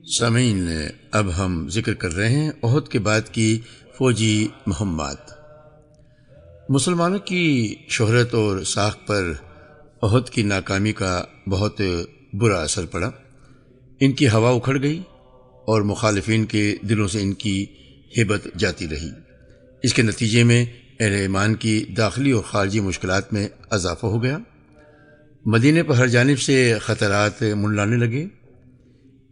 سامعین، اب ہم ذکر کر رہے ہیں احد کے بعد کی فوجی مہمات۔ مسلمانوں کی شہرت اور ساکھ پر احد کی ناکامی کا بہت برا اثر پڑا۔ ان کی ہوا اکھڑ گئی اور مخالفین کے دلوں سے ان کی ہیبت جاتی رہی۔ اس کے نتیجے میں اہل ایمان کی داخلی اور خارجی مشکلات میں اضافہ ہو گیا۔ مدینے پر ہر جانب سے خطرات منڈلانے لگے۔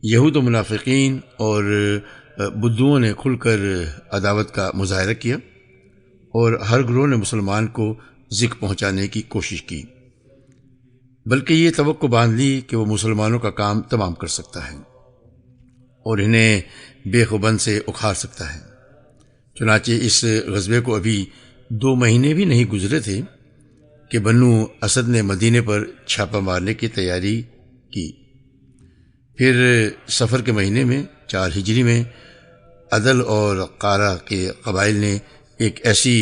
یہود و منافقین اور بدھوؤں نے کھل کر عداوت کا مظاہرہ کیا اور ہر گروہ نے مسلمان کو ذکر پہنچانے کی کوشش کی، بلکہ یہ توقع باندھ لی کہ وہ مسلمانوں کا کام تمام کر سکتا ہے اور انہیں بے خوبند سے اکھاڑ سکتا ہے۔ چنانچہ اس غزوے کو ابھی 2 مہینے بھی نہیں گزرے تھے کہ بنو اسد نے مدینے پر چھاپہ مارنے کی تیاری کی۔ پھر صفر کے مہینے میں 4 ہجری میں عدل اور قارہ کے قبائل نے ایک ایسی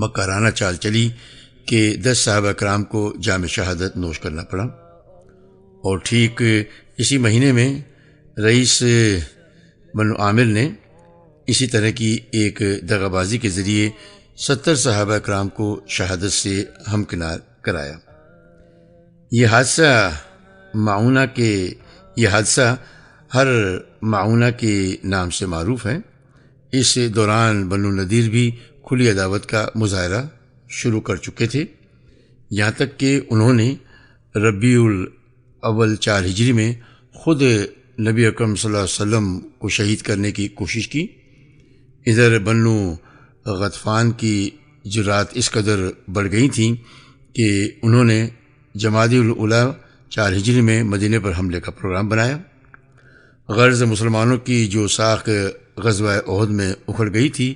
مکرانہ چال چلی کہ 10 صحابہ کرام کو جام شہادت نوش کرنا پڑا، اور ٹھیک اسی مہینے میں رئیس بنو عامر نے اسی طرح کی ایک دغا بازی کے ذریعے 70 صحابہ کرام کو شہادت سے ہمکنار کرایا۔ یہ حادثہ ہر معونہ کے نام سے معروف ہے۔ اس دوران بنو نذیر بھی کھلی عداوت کا مظاہرہ شروع کر چکے تھے، یہاں تک کہ انہوں نے ربیع الاول 4 ہجری میں خود نبی اکرم صلی اللہ علیہ وسلم کو شہید کرنے کی کوشش کی۔ ادھر بنو غطفان کی جرات اس قدر بڑھ گئی تھیں کہ انہوں نے جمادی الاولیٰ 4 ہجری میں مدینے پر حملے کا پروگرام بنایا۔ غرض مسلمانوں کی جو ساکھ غزوہ احد میں اکھڑ گئی تھی،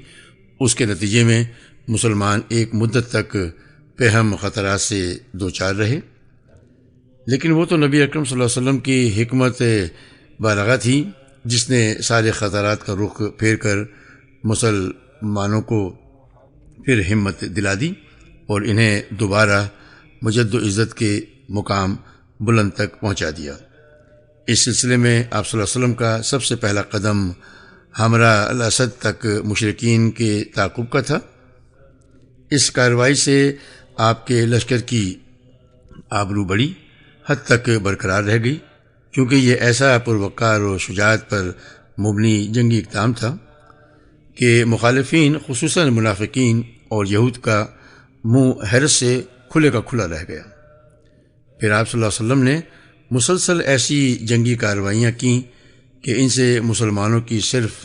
اس کے نتیجے میں مسلمان ایک مدت تک پہم خطرات سے دوچار رہے، لیکن وہ تو نبی اکرم صلی اللہ علیہ وسلم کی حکمت بالغہ تھی جس نے سارے خطرات کا رخ پھیر کر مسلمانوں کو پھر ہمت دلا دی اور انہیں دوبارہ مجد و عزت کے مقام بلند تک پہنچا دیا۔ اس سلسلے میں آپ صلی اللہ علیہ وسلم کا سب سے پہلا قدم حمراء الاسد تک مشرکین کے تعاقب کا تھا۔ اس کارروائی سے آپ کے لشکر کی آبرو بڑی حد تک برقرار رہ گئی، کیونکہ یہ ایسا پروقار و شجاعت پر مبنی جنگی اقدام تھا کہ مخالفین خصوصاً منافقین اور یہود کا منہ حیرت سے کھلے کا کھلا رہ گیا۔ پھر آپ صلی اللہ علیہ وسلم نے مسلسل ایسی جنگی کارروائیاں کیں کہ ان سے مسلمانوں کی صرف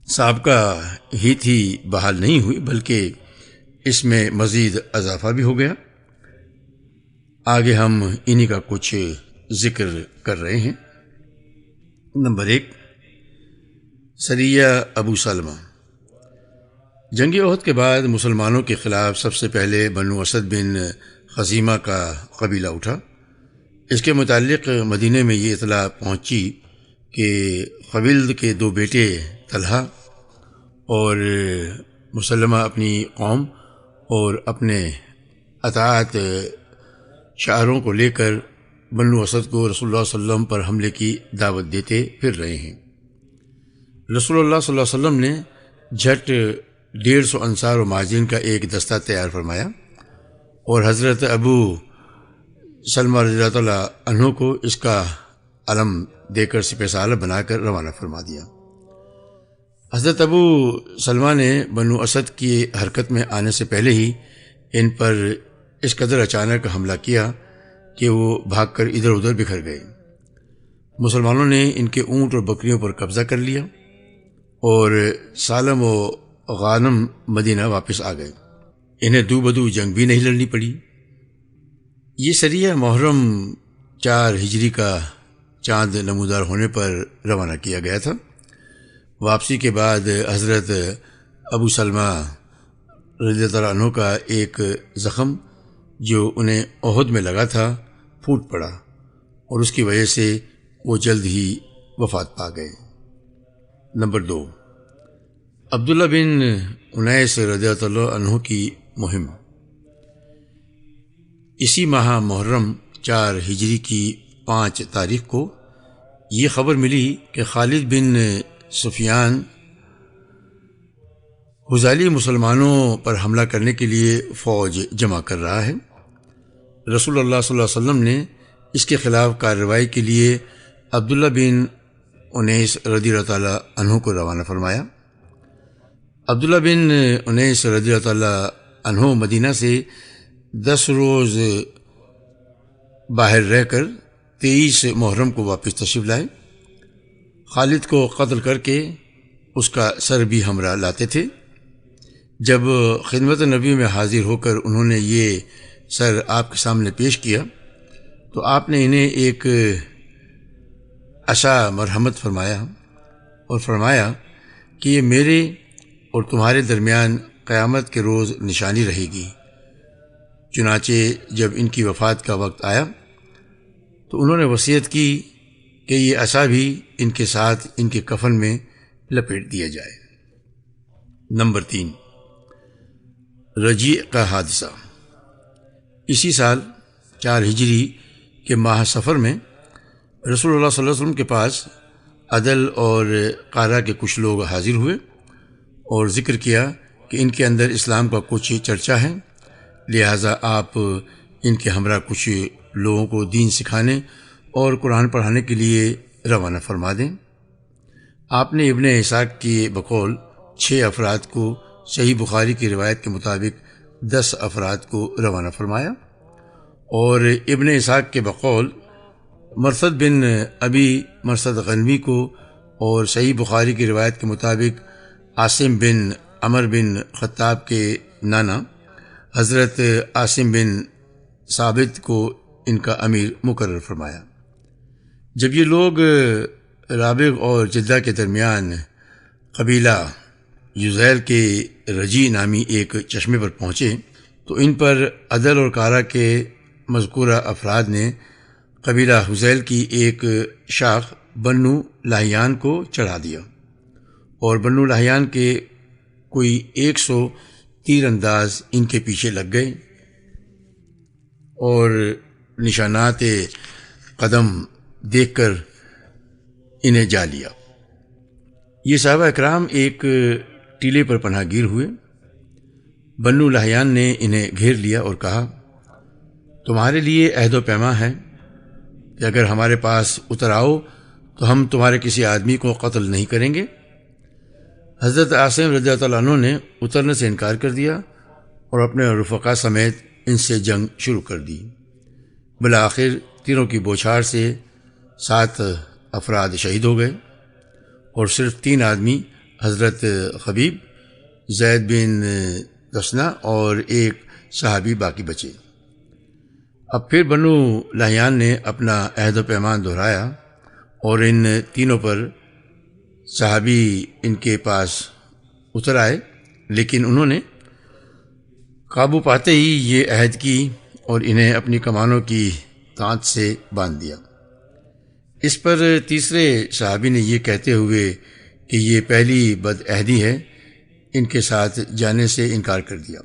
سابقہ ہی تھی بحال نہیں ہوئی، بلکہ اس میں مزید اضافہ بھی ہو گیا۔ آگے ہم انہی کا کچھ ذکر کر رہے ہیں۔ نمبر 1، سریہ ابو سلمہ۔ جنگ احد کے بعد مسلمانوں کے خلاف سب سے پہلے بنو اسد بن خزیمہ کا قبیلہ اٹھا۔ اس کے متعلق مدینے میں یہ اطلاع پہنچی کہ خویلد کے 2 بیٹے طلحہ اور مسلمہ اپنی قوم اور اپنے اطاعت شاعروں کو لے کر بنو اسد کو رسول اللہ صلی اللہ علیہ وسلم پر حملے کی دعوت دیتے پھر رہے ہیں۔ رسول اللہ صلی اللہ علیہ وسلم نے جھٹ 150 انصار و مہاجرین کا ایک دستہ تیار فرمایا اور حضرت ابو سلمہ رضی اللہ تعالیٰ عنہ کو اس کا علم دے کر سپہ سالار بنا کر روانہ فرما دیا۔ حضرت ابو سلمہ نے بنو اسد کی حرکت میں آنے سے پہلے ہی ان پر اس قدر اچانک حملہ کیا کہ وہ بھاگ کر ادھر ادھر بکھر گئے۔ مسلمانوں نے ان کے اونٹ اور بکریوں پر قبضہ کر لیا اور سالم و غانم مدینہ واپس آ گئے۔ انہیں دو بدو جنگ بھی نہیں لڑنی پڑی۔ یہ سریہ محرم 4 ہجری کا چاند نمودار ہونے پر روانہ کیا گیا تھا۔ واپسی کے بعد حضرت ابو سلمہ رضی اللہ عنہ کا ایک زخم جو انہیں احد میں لگا تھا پھوٹ پڑا اور اس کی وجہ سے وہ جلد ہی وفات پا گئے۔ نمبر 2، عبداللہ بن انیس رضی اللہ عنہ کی مہم۔ اسی ماہ محرم 4 ہجری کی 5 تاریخ کو یہ خبر ملی کہ خالد بن سفیان حذالی مسلمانوں پر حملہ کرنے کے لیے فوج جمع کر رہا ہے۔ رسول اللہ صلی اللہ علیہ وسلم نے اس کے خلاف کارروائی کے لیے عبداللہ بن انیس رضی اللہ تعالیٰ عنہ کو روانہ فرمایا۔ عبداللہ بن انیس رضی اللہ تعالیٰ عنہ مدینہ سے 10 روز باہر رہ کر 23 محرم کو واپس تشریف لائے۔ خالد کو قتل کر کے اس کا سر بھی ہمراہ لاتے تھے۔ جب خدمت نبی میں حاضر ہو کر انہوں نے یہ سر آپ کے سامنے پیش کیا تو آپ نے انہیں ایک عصا مرحمت فرمایا اور فرمایا کہ یہ میرے اور تمہارے درمیان قیامت کے روز نشانی رہے گی۔ چنانچہ جب ان کی وفات کا وقت آیا تو انہوں نے وصیت کی کہ یہ عصا بھی ان کے ساتھ ان کے کفن میں لپیٹ دیا جائے۔ نمبر 3، رجیع کا حادثہ۔ اسی سال 4 ہجری کے ماہ صفر میں رسول اللہ صلی اللہ علیہ وسلم کے پاس عدل اور قارہ کے کچھ لوگ حاضر ہوئے اور ذکر کیا کہ ان کے اندر اسلام کا کچھ چرچا ہے، لہٰذا آپ ان کے ہمراہ کچھ لوگوں کو دین سکھانے اور قرآن پڑھانے کے لیے روانہ فرما دیں۔ آپ نے ابن اسحاق کی بقول 6 افراد کو، صحیح بخاری کی روایت کے مطابق 10 افراد کو روانہ فرمایا، اور ابن اسحاق کے بقول مرثد بن ابی مرثد غنوی کو، اور صحیح بخاری کی روایت کے مطابق عاصم بن عمر بن خطاب کے نانا حضرت عاصم بن ثابت کو ان کا امیر مقرر فرمایا۔ جب یہ لوگ رابغ اور جدہ کے درمیان قبیلہ یزیل کے رجی نامی ایک چشمے پر پہنچے تو ان پر عدل اور قارہ کے مذکورہ افراد نے قبیلہ حذیل کی ایک شاخ بنو لحیان کو چڑھا دیا، اور بنو لحیان کے کوئی 100 تیر انداز ان کے پیچھے لگ گئے اور نشانات قدم دیکھ کر انہیں جا لیا۔ یہ صحابہ اکرام ایک ٹیلے پر پناہ گیر ہوئے۔ بنو لحیان نے انہیں گھیر لیا اور کہا، تمہارے لیے عہد و پیمان ہے کہ اگر ہمارے پاس اتر آؤ تو ہم تمہارے کسی آدمی کو قتل نہیں کریں گے۔ حضرت عاصم رضی اللہ تعالیٰ عنہ نے اترنے سے انکار کر دیا اور اپنے رفقا سمیت ان سے جنگ شروع کر دی۔ بالآخر تیروں کی بوچھار سے 7 افراد شہید ہو گئے اور صرف 3 آدمی حضرت خبیب، زید بن دسنہ اور ایک صحابی باقی بچے۔ اب پھر بنو لحیان نے اپنا عہد و پیمان دہرایا اور ان تینوں پر صحابی ان کے پاس اتر آئے، لیکن انہوں نے قابو پاتے ہی یہ عہد کی اور انہیں اپنی کمانوں کی تانت سے باندھ دیا۔ اس پر تیسرے صحابی نے یہ کہتے ہوئے کہ یہ پہلی بد عہدی ہے، ان کے ساتھ جانے سے انکار کر دیا۔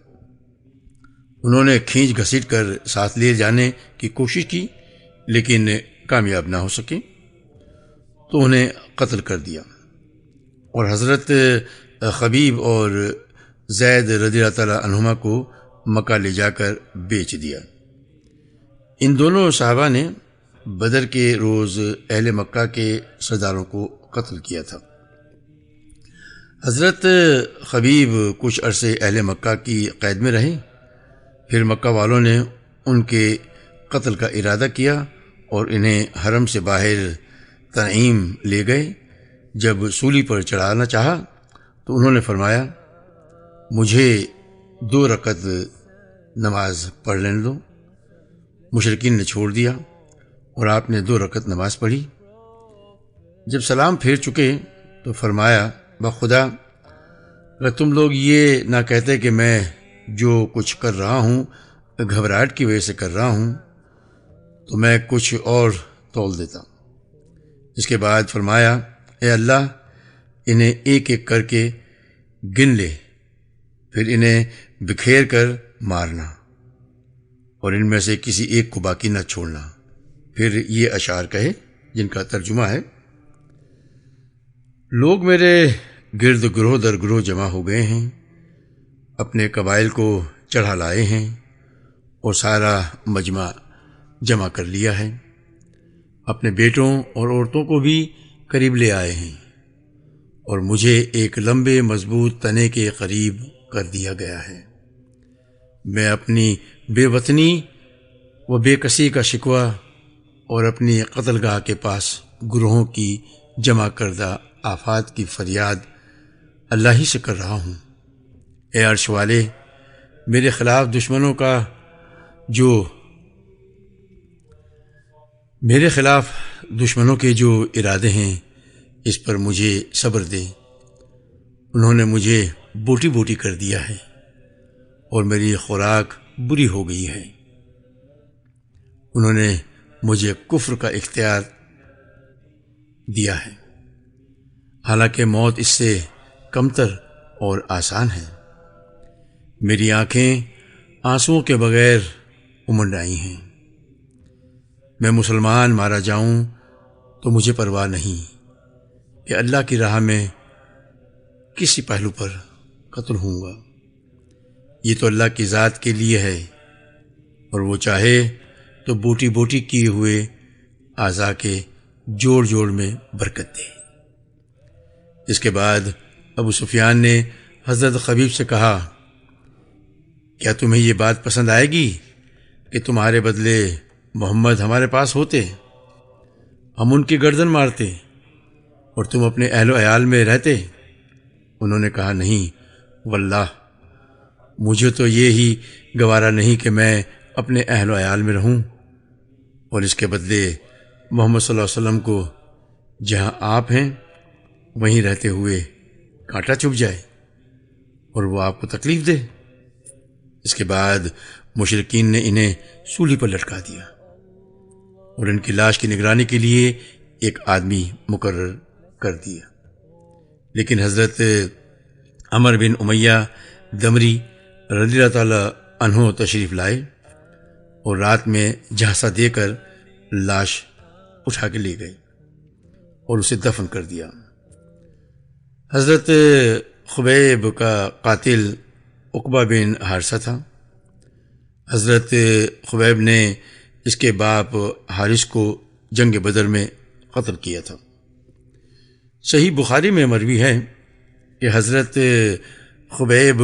انہوں نے کھینچ گھسیٹ کر ساتھ لے جانے کی کوشش کی لیکن کامیاب نہ ہو سکے تو انہیں قتل کر دیا اور حضرت خبیب اور زید رضی اللہ تعالیٰ عنہما کو مکہ لے جا کر بیچ دیا۔ ان دونوں صحابہ نے بدر کے روز اہل مکہ کے سرداروں کو قتل کیا تھا۔ حضرت خبیب کچھ عرصے اہل مکہ کی قید میں رہے، پھر مکہ والوں نے ان کے قتل کا ارادہ کیا اور انہیں حرم سے باہر تنعیم لے گئے۔ جب سولی پر چڑھانا چاہا تو انہوں نے فرمایا، مجھے 2 رکعت نماز پڑھ لینے دو۔ مشرکین نے چھوڑ دیا اور آپ نے 2 رکعت نماز پڑھی۔ جب سلام پھیر چکے تو فرمایا، بخدا اگر تم لوگ یہ نہ کہتے کہ میں جو کچھ کر رہا ہوں گھبراہٹ کی وجہ سے کر رہا ہوں تو میں کچھ اور تول دیتا۔ اس کے بعد فرمایا، اے اللہ انہیں ایک ایک کر کے گن لے، پھر انہیں بکھیر کر مارنا اور ان میں سے کسی ایک کو باقی نہ چھوڑنا۔ پھر یہ اشعار کہے جن کا ترجمہ ہے: لوگ میرے گرد گروہ در گروہ جمع ہو گئے ہیں، اپنے قبائل کو چڑھا لائے ہیں اور سارا مجمع جمع کر لیا ہے، اپنے بیٹوں اور عورتوں کو بھی قریب لے آئے ہیں، اور مجھے ایک لمبے مضبوط تنے کے قریب کر دیا گیا ہے۔ میں اپنی بے وطنی و بے کسی کا شکوہ اور اپنی قتل گاہ کے پاس گروہوں کی جمع کردہ آفات کی فریاد اللہ ہی سے کر رہا ہوں۔ اے عرش والے، میرے خلاف دشمنوں کے جو ارادے ہیں اس پر مجھے صبر دے۔ انہوں نے مجھے بوٹی بوٹی کر دیا ہے اور میری خوراک بری ہو گئی ہے۔ انہوں نے مجھے کفر کا اختیار دیا ہے، حالانکہ موت اس سے کمتر اور آسان ہے۔ میری آنکھیں آنسوؤں کے بغیر امنڈ آئی ہیں۔ میں مسلمان مارا جاؤں تو مجھے پرواہ نہیں کہ اللہ کی راہ میں کسی پہلو پر قتل ہوں گا۔ یہ تو اللہ کی ذات کے لیے ہے، اور وہ چاہے تو بوٹی بوٹی کیے ہوئے اعضاء کے جوڑ جوڑ میں برکت دے۔ اس کے بعد ابو سفیان نے حضرت خبیب سے کہا: کیا تمہیں یہ بات پسند آئے گی کہ تمہارے بدلے محمد ہمارے پاس ہوتے، ہم ان کی گردن مارتے اور تم اپنے اہل و عیال میں رہتے؟ انہوں نے کہا: نہیں واللہ، مجھے تو یہ ہی گوارا نہیں کہ میں اپنے اہل و عیال میں رہوں، اور اس کے بدلے محمد صلی اللہ علیہ وسلم کو جہاں آپ ہیں وہیں رہتے ہوئے کانٹا چبھ جائے اور وہ آپ کو تکلیف دے۔ اس کے بعد مشرکین نے انہیں سولی پر لٹکا دیا اور ان کی لاش کی نگرانی کے لیے ایک آدمی مقرر کر دیا، لیکن حضرت عمر بن امیہ دمری رضی اللہ تعالی عنہ تشریف لائے اور رات میں جھانسا دے کر لاش اٹھا کے لے گئے اور اسے دفن کر دیا۔ حضرت خبیب کا قاتل عقبہ بن حارثہ تھا۔ حضرت خبیب نے اس کے باپ حارث کو جنگ بدر میں قتل کیا تھا۔ صحیح بخاری میں مروی ہے کہ حضرت خبیب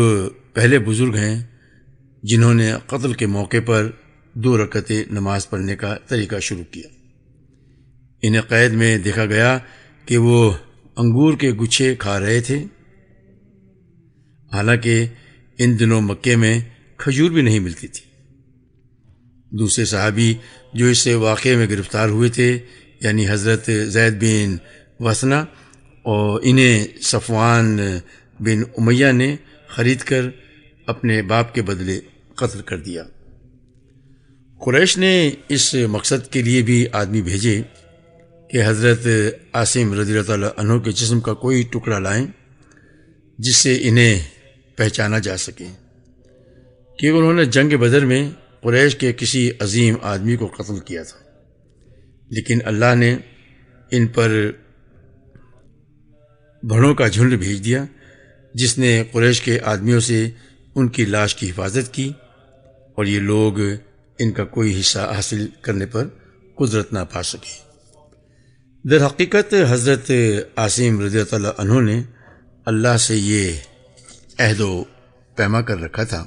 پہلے بزرگ ہیں جنہوں نے قتل کے موقع پر 2 رکعت نماز پڑھنے کا طریقہ شروع کیا۔ انہیں قید میں دیکھا گیا کہ وہ انگور کے گچھے کھا رہے تھے، حالانکہ ان دنوں مکے میں کھجور بھی نہیں ملتی تھی۔ دوسرے صحابی جو اس واقعے میں گرفتار ہوئے تھے، یعنی حضرت زید بن وثنہ، اور انہیں صفوان بن امیہ نے خرید کر اپنے باپ کے بدلے قتل کر دیا۔ قریش نے اس مقصد کے لیے بھی آدمی بھیجے کہ حضرت عاصم رضی اللہ تعالیٰ عنہ کے جسم کا کوئی ٹکڑا لائیں جس سے انہیں پہچانا جا سکے، کہ انہوں نے جنگ بدر میں قریش کے کسی عظیم آدمی کو قتل کیا تھا، لیکن اللہ نے ان پر بھڑوں کا جھنڈ بھیج دیا جس نے قریش کے آدمیوں سے ان کی لاش کی حفاظت کی، اور یہ لوگ ان کا کوئی حصہ حاصل کرنے پر قدرت نہ پا سکے۔ در حقیقت حضرت عاصم رضی اللہ تعالیٰ عنہ نے اللہ سے یہ عہد و پیما کر رکھا تھا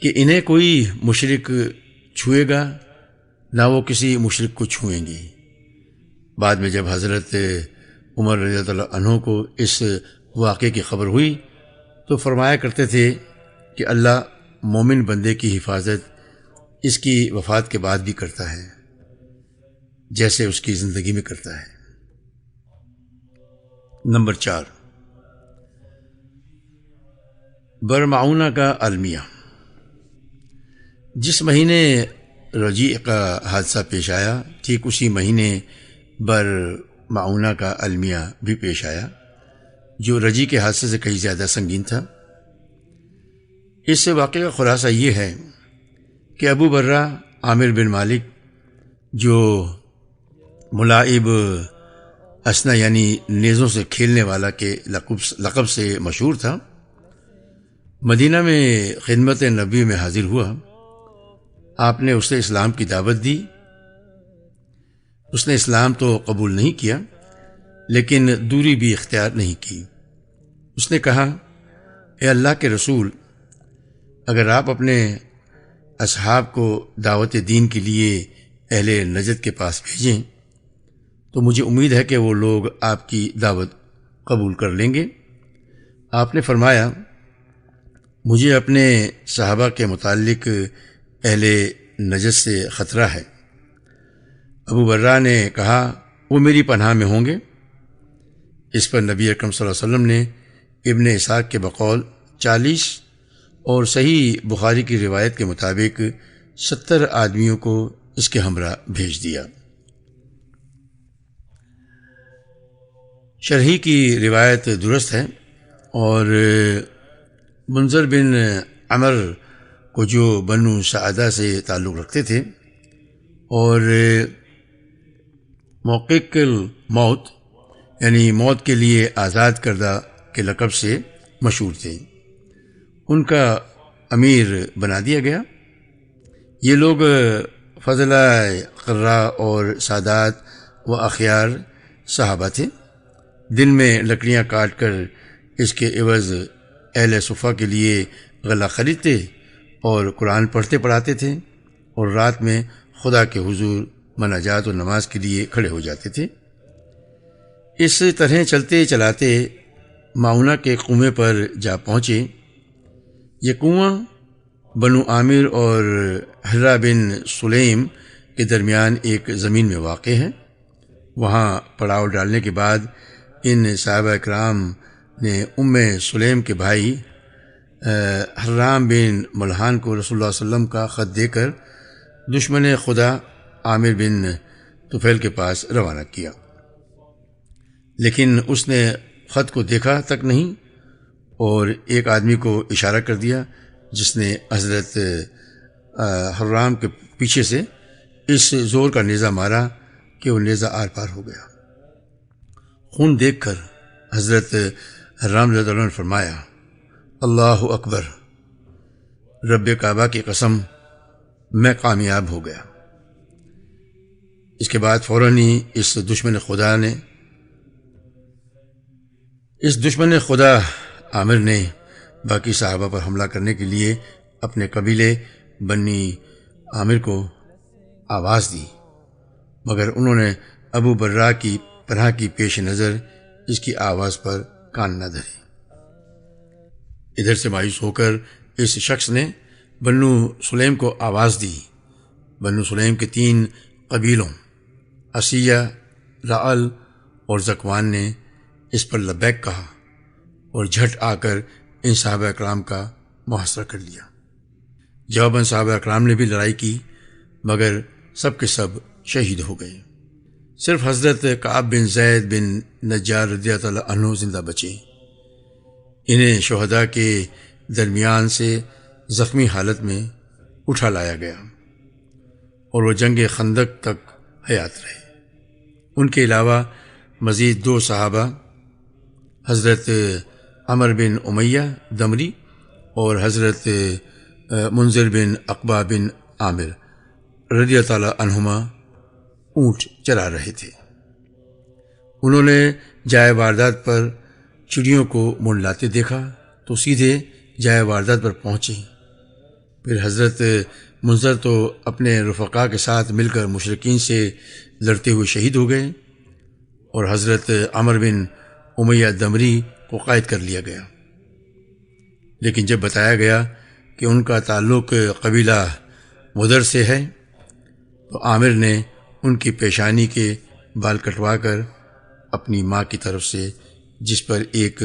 کہ انہیں کوئی مشرک چھوئے گا نہ وہ کسی مشرک کو چھوئیں گے۔ بعد میں جب حضرت عمر رضی اللہ تعالیٰ عنہ کو اس واقعے کی خبر ہوئی تو فرمایا کرتے تھے کہ اللہ مومن بندے کی حفاظت اس کی وفات کے بعد بھی کرتا ہے جیسے اس کی زندگی میں کرتا ہے۔ نمبر 4، برمعونہ کا المیہ۔ جس مہینے رجیع کا حادثہ پیش آیا، ٹھیک اسی مہینے برمعونہ کا المیہ بھی پیش آیا، جو رجیع کے حادثے سے کہیں زیادہ سنگین تھا۔ اس واقعے کا خلاصہ یہ ہے کہ ابو برہ عامر بن مالک جو ملاعب اسنا یعنی نیزوں سے کھیلنے والا کے لقب سے مشہور تھا، مدینہ میں خدمت نبی میں حاضر ہوا۔ آپ نے اسے اسلام کی دعوت دی۔ اس نے اسلام تو قبول نہیں کیا، لیکن دوری بھی اختیار نہیں کی۔ اس نے کہا، اے اللہ کے رسول، اگر آپ اپنے اصحاب کو دعوت دین کے لیے اہل نجد کے پاس بھیجیں تو مجھے امید ہے کہ وہ لوگ آپ کی دعوت قبول کر لیں گے۔ آپ نے فرمایا، مجھے اپنے صحابہ کے متعلق اہل نجد سے خطرہ ہے۔ ابو برہ نے کہا، وہ میری پناہ میں ہوں گے۔ اس پر نبی اکرم صلی اللہ علیہ وسلم نے ابن اسحاق کے بقول 40 اور صحیح بخاری کی روایت کے مطابق 70 آدمیوں کو اس کے ہمراہ بھیج دیا۔ شرحی کی روایت درست ہے، اور منذر بن عمر کو جو بنو سعدہ سے تعلق رکھتے تھے اور موقع الموت یعنی موت کے لیے آزاد کردہ کے لقب سے مشہور تھے، ان کا امیر بنا دیا گیا۔ یہ لوگ فضلہ قرہ اور سادات و اخیار صحابہ تھے۔ دن میں لکڑیاں کاٹ کر اس کے عوض اہل صفہ کے لیے غلہ خریدتے اور قرآن پڑھتے پڑھاتے تھے، اور رات میں خدا کے حضور مناجات و نماز کے لیے کھڑے ہو جاتے تھے۔ اس طرح چلتے چلاتے معونہ کے کنویں پر جا پہنچے۔ یہ کنواں بنو عامر اور حرہ بن سلیم کے درمیان ایک زمین میں واقع ہے۔ وہاں پڑاؤ ڈالنے کے بعد ان صحابہ اکرام نے ام سلیم کے بھائی حرام بن ملحان کو رسول اللہ صلی اللہ علیہ وسلم کا خط دے کر دشمن خدا عامر بن طفیل کے پاس روانہ کیا، لیکن اس نے خط کو دیکھا تک نہیں اور ایک آدمی کو اشارہ کر دیا، جس نے حضرت حرام کے پیچھے سے اس زور کا نیزہ مارا کہ وہ نیزہ آر پار ہو گیا۔ خون دیکھ کر حضرت حرام رضی اللہ عنہ نے فرمایا، اللہ اکبر، رب کعبہ کی قسم، میں کامیاب ہو گیا۔ اس کے بعد فوراً ہی اس دشمن خدا عامر نے باقی صحابہ پر حملہ کرنے کے لیے اپنے قبیلے بنی عامر کو آواز دی، مگر انہوں نے ابو برہ کی پناہ کی پیش نظر اس کی آواز پر کان نہ دھرے۔ ادھر سے مایوس ہو کر اس شخص نے بنو سلیم کو آواز دی۔ بنو سلیم کے 3 قبیلوں عصیہ، رعل اور ذکوان نے اس پر لبیک کہا اور جھٹ آ کر ان صحابہ اکرام کا محاصرہ کر لیا۔ جواباً صحابہ اکرام نے بھی لڑائی کی، مگر سب کے سب شہید ہو گئے۔ صرف حضرت کعب بن زید بن نجار رضی اللہ عنہ زندہ بچے۔ انہیں شہداء کے درمیان سے زخمی حالت میں اٹھا لایا گیا اور وہ جنگ خندق تک حیات رہے۔ ان کے علاوہ مزید 2 صحابہ حضرت عمر بن امیہ دمری اور حضرت منذر بن عقبہ بن عامر رضی اللہ عنہما اونٹ چرا رہے تھے۔ انہوں نے جائے واردات پر چڑیوں کو منڈلاتے دیکھا تو سیدھے جائے واردات پر پہنچے۔ پھر حضرت منذر تو اپنے رفقا کے ساتھ مل کر مشرکین سے لڑتے ہوئے شہید ہو گئے، اور حضرت عمر بن امیہ دمری کو قید کر لیا گیا۔ لیکن جب بتایا گیا کہ ان کا تعلق قبیلہ مدر سے ہے تو عامر نے ان کی پیشانی کے بال کٹوا کر اپنی ماں کی طرف سے، جس پر ایک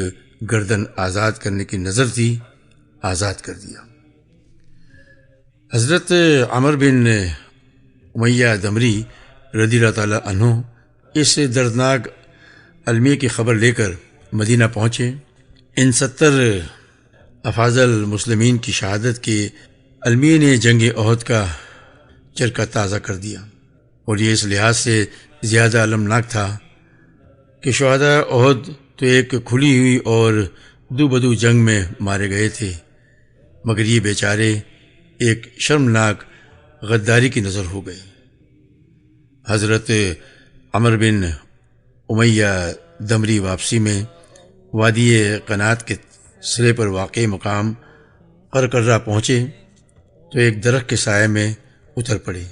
گردن آزاد کرنے کی نظر تھی، آزاد کر دیا۔ حضرت عمر بن امیہ دمری رضی اللہ تعالیٰ عنہ اس دردناک المیہ کی خبر لے کر مدینہ پہنچے۔ ان 70 افاضل مسلمین کی شہادت کے المیہ نے جنگ احد کا چرخہ تازہ کر دیا۔ اور یہ اس لحاظ سے زیادہ المناک تھا کہ شہداء احد تو ایک کھلی ہوئی اور دو بدو جنگ میں مارے گئے تھے، مگر یہ بیچارے ایک شرمناک غداری کی نظر ہو گئے۔ حضرت عمر بن امیہ دمری واپسی میں وادی قنات کے سرے پر واقع مقام قرقرہ پہنچے تو ایک درخت کے سائے میں اتر پڑے۔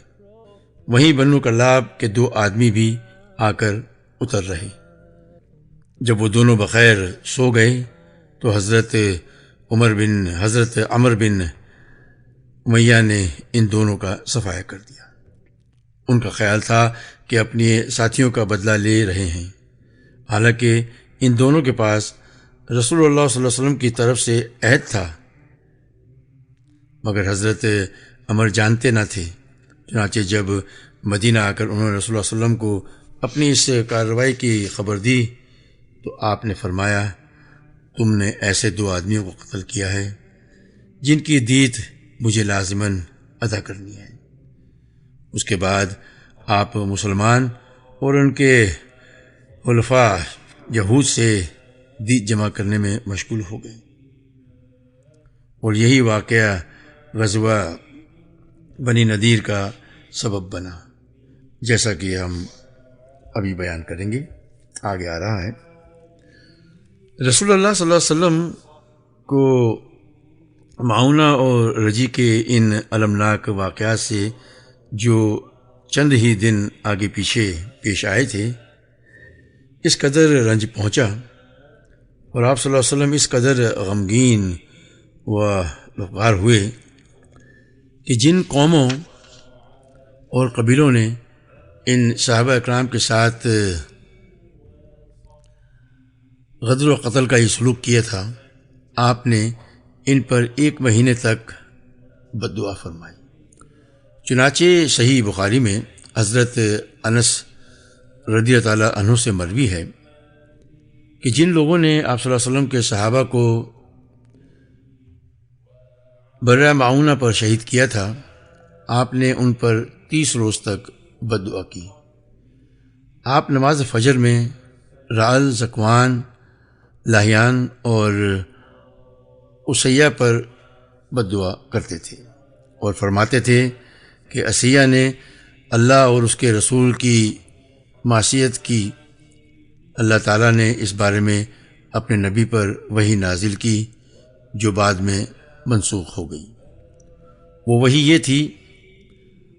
وہیں بنو کلاب کے 2 آدمی بھی آ کر اتر رہے۔ جب وہ دونوں بخیر سو گئے تو حضرت عمر بن امیہ نے ان دونوں کا صفایا کر دیا۔ ان کا خیال تھا کہ اپنے ساتھیوں کا بدلہ لے رہے ہیں، حالانکہ ان دونوں کے پاس رسول اللہ صلی اللہ علیہ وسلم کی طرف سے عہد تھا، مگر حضرت عمر جانتے نہ تھے۔ چنانچہ جب مدینہ آ کر انہوں نے رسول اللہ علیہ وسلم کو اپنی اس کارروائی کی خبر دی تو آپ نے فرمایا، تم نے ایسے 2 آدمیوں کو قتل کیا ہے جن کی دیت مجھے لازماً ادا کرنی ہے۔ اس کے بعد آپ مسلمان اور ان کے حلفاء یہود سے دیت جمع کرنے میں مشغول ہو گئے، اور یہی واقعہ غزوہ بنی نذیر کا سبب بنا، جیسا کہ ہم ابھی بیان کریں گے، آگے آ رہا ہے۔ رسول اللہ صلی اللہ علیہ وسلم کو معونہ اور رجی کے ان المناک واقعات سے جو چند ہی دن آگے پیچھے پیش آئے تھے، اس قدر رنج پہنچا اور آپ صلی اللہ علیہ وسلم اس قدر غمگین و افغار ہوئے کہ جن قوموں اور قبیلوں نے ان صحابہ اکرام کے ساتھ غدر و قتل کا یہ سلوک کیا تھا، آپ نے ان پر 1 مہینے تک بد دعا فرمائی۔ چنانچہ صحیح بخاری میں حضرت انس رضی اللہ تعالیٰ عنہ سے مروی ہے کہ جن لوگوں نے آپ صلی اللہ علیہ وسلم کے صحابہ کو برہ معونہ پر شہید کیا تھا، آپ نے ان پر 30 روز تک بد دعا کی۔ آپ نماز فجر میں رعل، ذکوان، لاہیان اور اسیہ پر بد دعا کرتے تھے اور فرماتے تھے کہ اسیہ نے اللہ اور اس کے رسول کی معصیت کی، اللہ تعالیٰ نے اس بارے میں اپنے نبی پر وحی نازل کی جو بعد میں منسوخ ہو گئی۔ وہ وحی یہ تھی،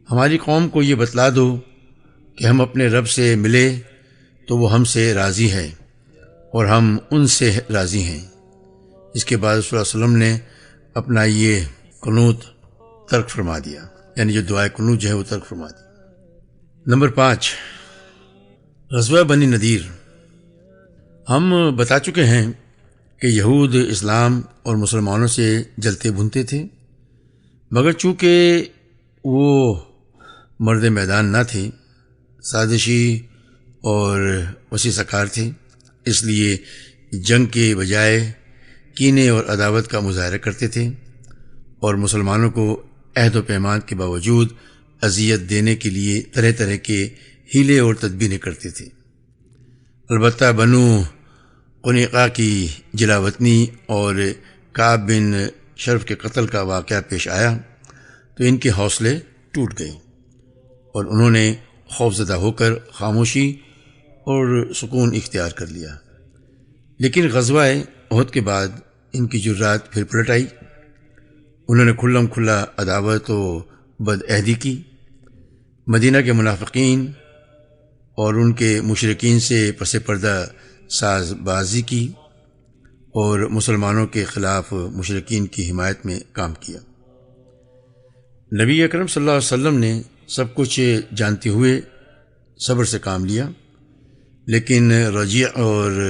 ہماری قوم کو یہ بتلا دو کہ ہم اپنے رب سے ملے تو وہ ہم سے راضی ہے اور ہم ان سے راضی ہیں۔ اس کے بعد صلی اللہ علیہ وسلم نے اپنا یہ قنوت ترک فرما دیا، یعنی جو دعائے قنوت جو ہے وہ ترک فرما دی۔ نمبر 5، غزوہ بنی نذیر۔ ہم بتا چکے ہیں کہ یہود اسلام اور مسلمانوں سے جلتے بھنتے تھے، مگر چونکہ وہ مرد میدان نہ تھے، سازشی اور وسیع سکار تھے، اس لیے جنگ کے بجائے کینے اور عداوت کا مظاہرہ کرتے تھے اور مسلمانوں کو عہد و پیمان کے باوجود اذیت دینے کے لیے طرح طرح کے ہیلے اور تدبیریں کرتے تھے۔ البتہ بنو قنیقہ کی جلاوطنی اور کعب بن شرف کے قتل کا واقعہ پیش آیا تو ان کے حوصلے ٹوٹ گئے اور انہوں نے خوفزدہ ہو کر خاموشی اور سکون اختیار کر لیا۔ لیکن غزوہ احد کے بعد ان کی جرات پھر پلٹ آئی، انہوں نے کھلم کھلا عداوت و بدعہدی کی، مدینہ کے منافقین اور ان کے مشرکین سے پس پردہ ساز بازی کی اور مسلمانوں کے خلاف مشرکین کی حمایت میں کام کیا۔ نبی اکرم صلی اللہ علیہ وسلم نے سب کچھ جانتے ہوئے صبر سے کام لیا، لیکن رجیع اور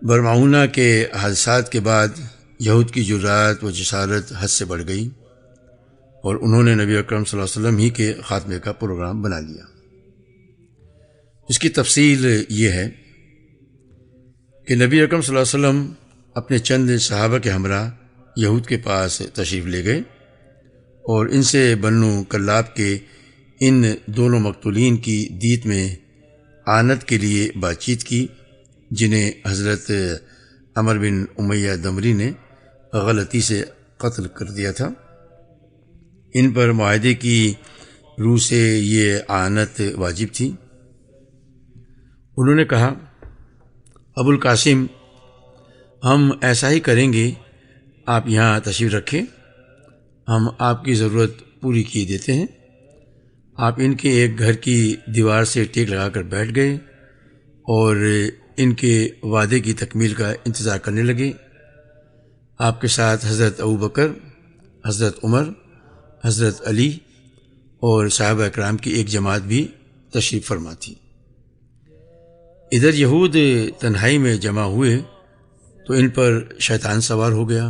برمعونہ کے حادثات کے بعد یہود کی جرات و جسارت حد سے بڑھ گئی اور انہوں نے نبی اکرم صلی اللہ علیہ وسلم ہی کے خاتمے کا پروگرام بنا لیا۔ اس کی تفصیل یہ ہے کہ نبی اکرم صلی اللہ علیہ وسلم اپنے چند صحابہ کے ہمراہ یہود کے پاس تشریف لے گئے اور ان سے بنو کلاب کے ان دونوں مقتولین کی دیت میں اعانت کے لیے بات چیت کی، جنہیں حضرت عمر بن امیہ دمری نے غلطی سے قتل کر دیا تھا۔ ان پر معاہدے کی روح سے یہ اعانت واجب تھی۔ انہوں نے کہا، ابو القاسم، ہم ایسا ہی کریں گے، آپ یہاں تشریف رکھیں، ہم آپ کی ضرورت پوری کی دیتے ہیں۔ آپ ان کے ایک گھر کی دیوار سے ٹیک لگا کر بیٹھ گئے اور ان کے وعدے کی تکمیل کا انتظار کرنے لگے۔ آپ کے ساتھ حضرت ابوبکر، حضرت عمر، حضرت علی اور صحابہ اکرام کی ایک جماعت بھی تشریف فرما تھی۔ ادھر یہود تنہائی میں جمع ہوئے تو ان پر شیطان سوار ہو گیا،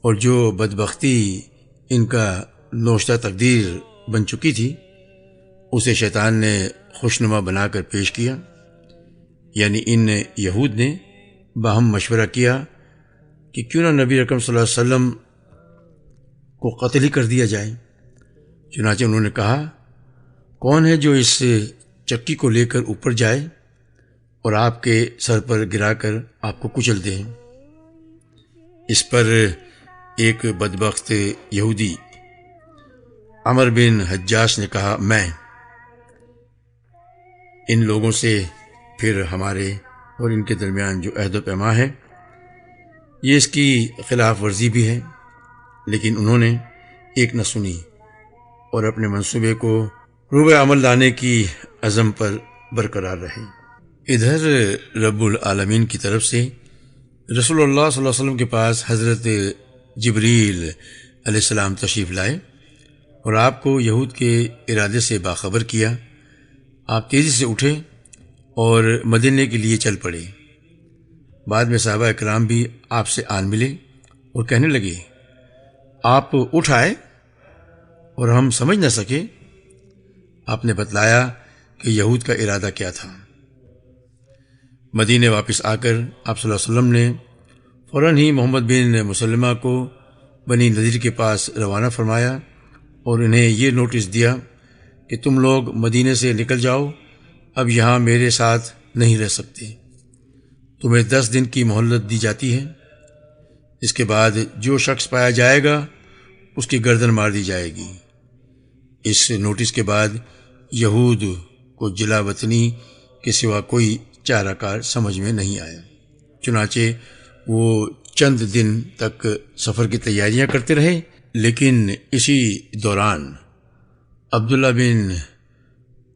اور جو بدبختی ان کا نوشتہ تقدیر بن چکی تھی اسے شیطان نے خوشنما بنا کر پیش کیا۔ یعنی ان یہود نے باہم مشورہ کیا کہ کیوں نہ نبی اکرم صلی اللہ علیہ وسلم کو قتل ہی کر دیا جائے۔ چنانچہ انہوں نے کہا، کون ہے جو اس چکی کو لے کر اوپر جائے اور آپ کے سر پر گرا کر آپ کو کچل دے۔ اس پر ایک بدبخت یہودی عمر بن حجاج نے کہا، میں ان لوگوں سے پھر ہمارے اور ان کے درمیان جو عہد و پیمان ہے یہ اس کی خلاف ورزی بھی ہے، لیکن انہوں نے ایک نہ سنی اور اپنے منصوبے کو روبہ عمل لانے کی عزم پر برقرار رہے۔ ادھر رب العالمین کی طرف سے رسول اللہ صلی اللہ علیہ وسلم کے پاس حضرت جبریل علیہ السلام تشریف لائے اور آپ کو یہود کے ارادے سے باخبر کیا۔ آپ تیزی سے اٹھے اور مدینے کے لیے چل پڑے۔ بعد میں صحابہ اکرام بھی آپ سے آن ملے اور کہنے لگے، آپ اٹھ آئے اور ہم سمجھ نہ سکے۔ آپ نے بتلایا کہ یہود کا ارادہ کیا تھا۔ مدینے واپس آ کر آپ صلی اللہ علیہ وسلم نے فوراً ہی محمد بن مسلمہ کو بنی نذیر کے پاس روانہ فرمایا اور انہیں یہ نوٹس دیا کہ تم لوگ مدینے سے نکل جاؤ، اب یہاں میرے ساتھ نہیں رہ سکتے، تمہیں 10 دن کی مہلت دی جاتی ہے۔ اس کے بعد جو شخص پایا جائے گا اس کی گردن مار دی جائے گی۔ اس نوٹس کے بعد یہود کو جلا وطنی کے سوا کوئی چارہ کار سمجھ میں نہیں آیا، چنانچہ وہ چند دن تک سفر کی تیاریاں کرتے رہے۔ لیکن اسی دوران عبداللہ بن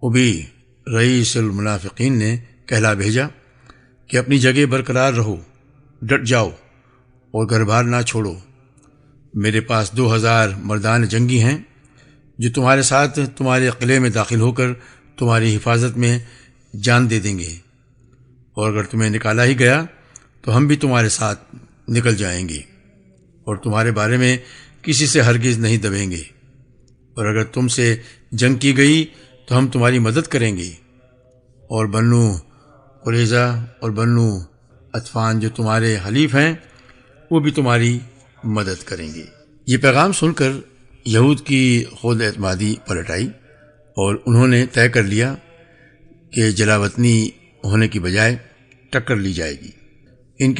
ابی رئیس المنافقین نے کہلا بھیجا کہ اپنی جگہ برقرار رہو، ڈٹ جاؤ اور گھر بار نہ چھوڑو۔ میرے پاس 2000 مردان جنگی ہیں جو تمہارے ساتھ تمہارے قلعے میں داخل ہو کر تمہاری حفاظت میں جان دے دیں گے، اور اگر تمہیں نکالا ہی گیا تو ہم بھی تمہارے ساتھ نکل جائیں گے اور تمہارے بارے میں کسی سے ہرگز نہیں دبیں گے، اور اگر تم سے جنگ کی گئی تو ہم تمہاری مدد کریں گے، اور بنو قریظہ اور بنو عطفان جو تمہارے حلیف ہیں وہ بھی تمہاری مدد کریں گے۔ یہ پیغام سن کر یہود کی خود اعتمادی پلٹ آئی اور انہوں نے طے کر لیا کہ جلا وطنی ہونے کی بجائے ٹکر لی جائے گی۔ ان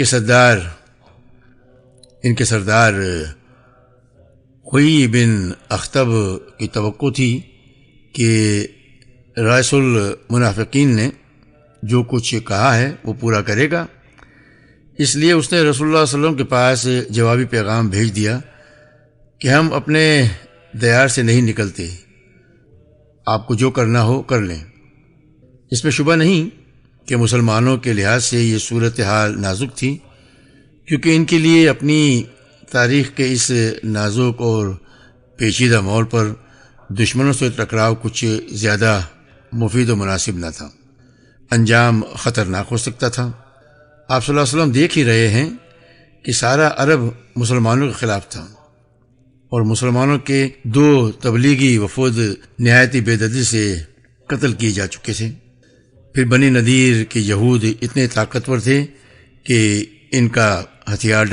کے سردار خوئی بن اخطب کی توقع تھی کہ رئیس المنافقین نے جو کچھ کہا ہے وہ پورا کرے گا، اس لیے اس نے رسول اللہ صلی اللہ علیہ وسلم کے پاس جوابی پیغام بھیج دیا کہ ہم اپنے دیار سے نہیں نکلتے، آپ کو جو کرنا ہو کر لیں۔ اس میں شبہ نہیں کہ مسلمانوں کے لحاظ سے یہ صورتحال نازک تھی، کیونکہ ان کے لیے اپنی تاریخ کے اس نازک اور پیچیدہ موڑ پر دشمنوں سے ٹکراؤ کچھ زیادہ مفید و مناسب نہ تھا، انجام خطرناک ہو سکتا تھا۔ آپ صلی اللہ علیہ وسلم دیکھ ہی رہے ہیں کہ سارا عرب مسلمانوں کے خلاف تھا اور مسلمانوں کے 2 تبلیغی وفود نہایت بے دردی سے قتل کیے جا چکے تھے۔ پھر بنی نذیر کے یہود اتنے طاقتور تھے کہ ان کا ہتھیار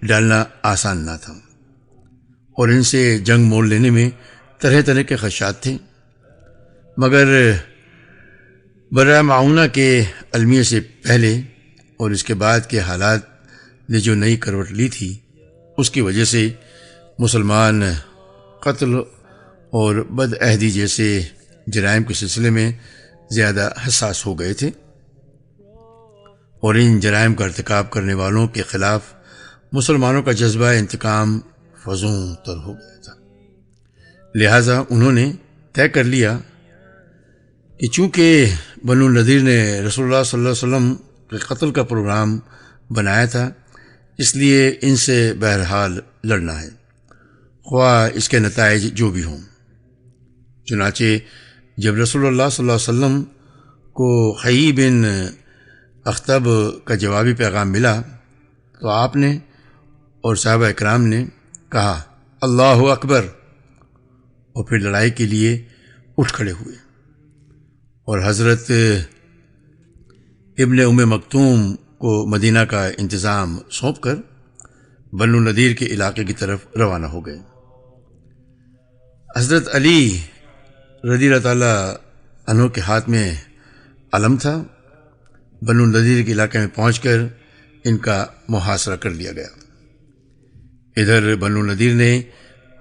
ڈالنا آسان نہ تھا، اور ان سے جنگ مول لینے میں طرح طرح کے خدشات تھے، مگر برائے معاونہ کے المیہ سے پہلے اور اس کے بعد کے حالات نے جو نئی کروٹ لی تھی، اس کی وجہ سے مسلمان قتل اور بد عہدی جیسے جرائم کے سلسلے میں زیادہ حساس ہو گئے تھے، اور ان جرائم کا ارتکاب کرنے والوں کے خلاف مسلمانوں کا جذبہ انتقام فزوں تر ہو گیا تھا۔ لہٰذا انہوں نے طے کر لیا کہ چونکہ بنو النضیر نے رسول اللہ صلی اللہ علیہ وسلم کے قتل کا پروگرام بنایا تھا، اس لیے ان سے بہرحال لڑنا ہے، خواہ اس کے نتائج جو بھی ہوں۔ چنانچہ جب رسول اللہ صلی اللہ علیہ وسلم کو حیی بن اخطب کا جوابی پیغام ملا تو آپ نے اور صحابہ اکرام نے کہا اللہ اکبر، اور پھر لڑائی کے لیے اٹھ کھڑے ہوئے، اور حضرت ابن ام مکتوم کو مدینہ کا انتظام سونپ کر بنو نذیر کے علاقے کی طرف روانہ ہو گئے۔ حضرت علی رضی اللہ تعالیٰ عنہ کے ہاتھ میں علم تھا۔ بنو نذیر کے علاقے میں پہنچ کر ان کا محاصرہ کر لیا گیا۔ ادھر بنو نذیر نے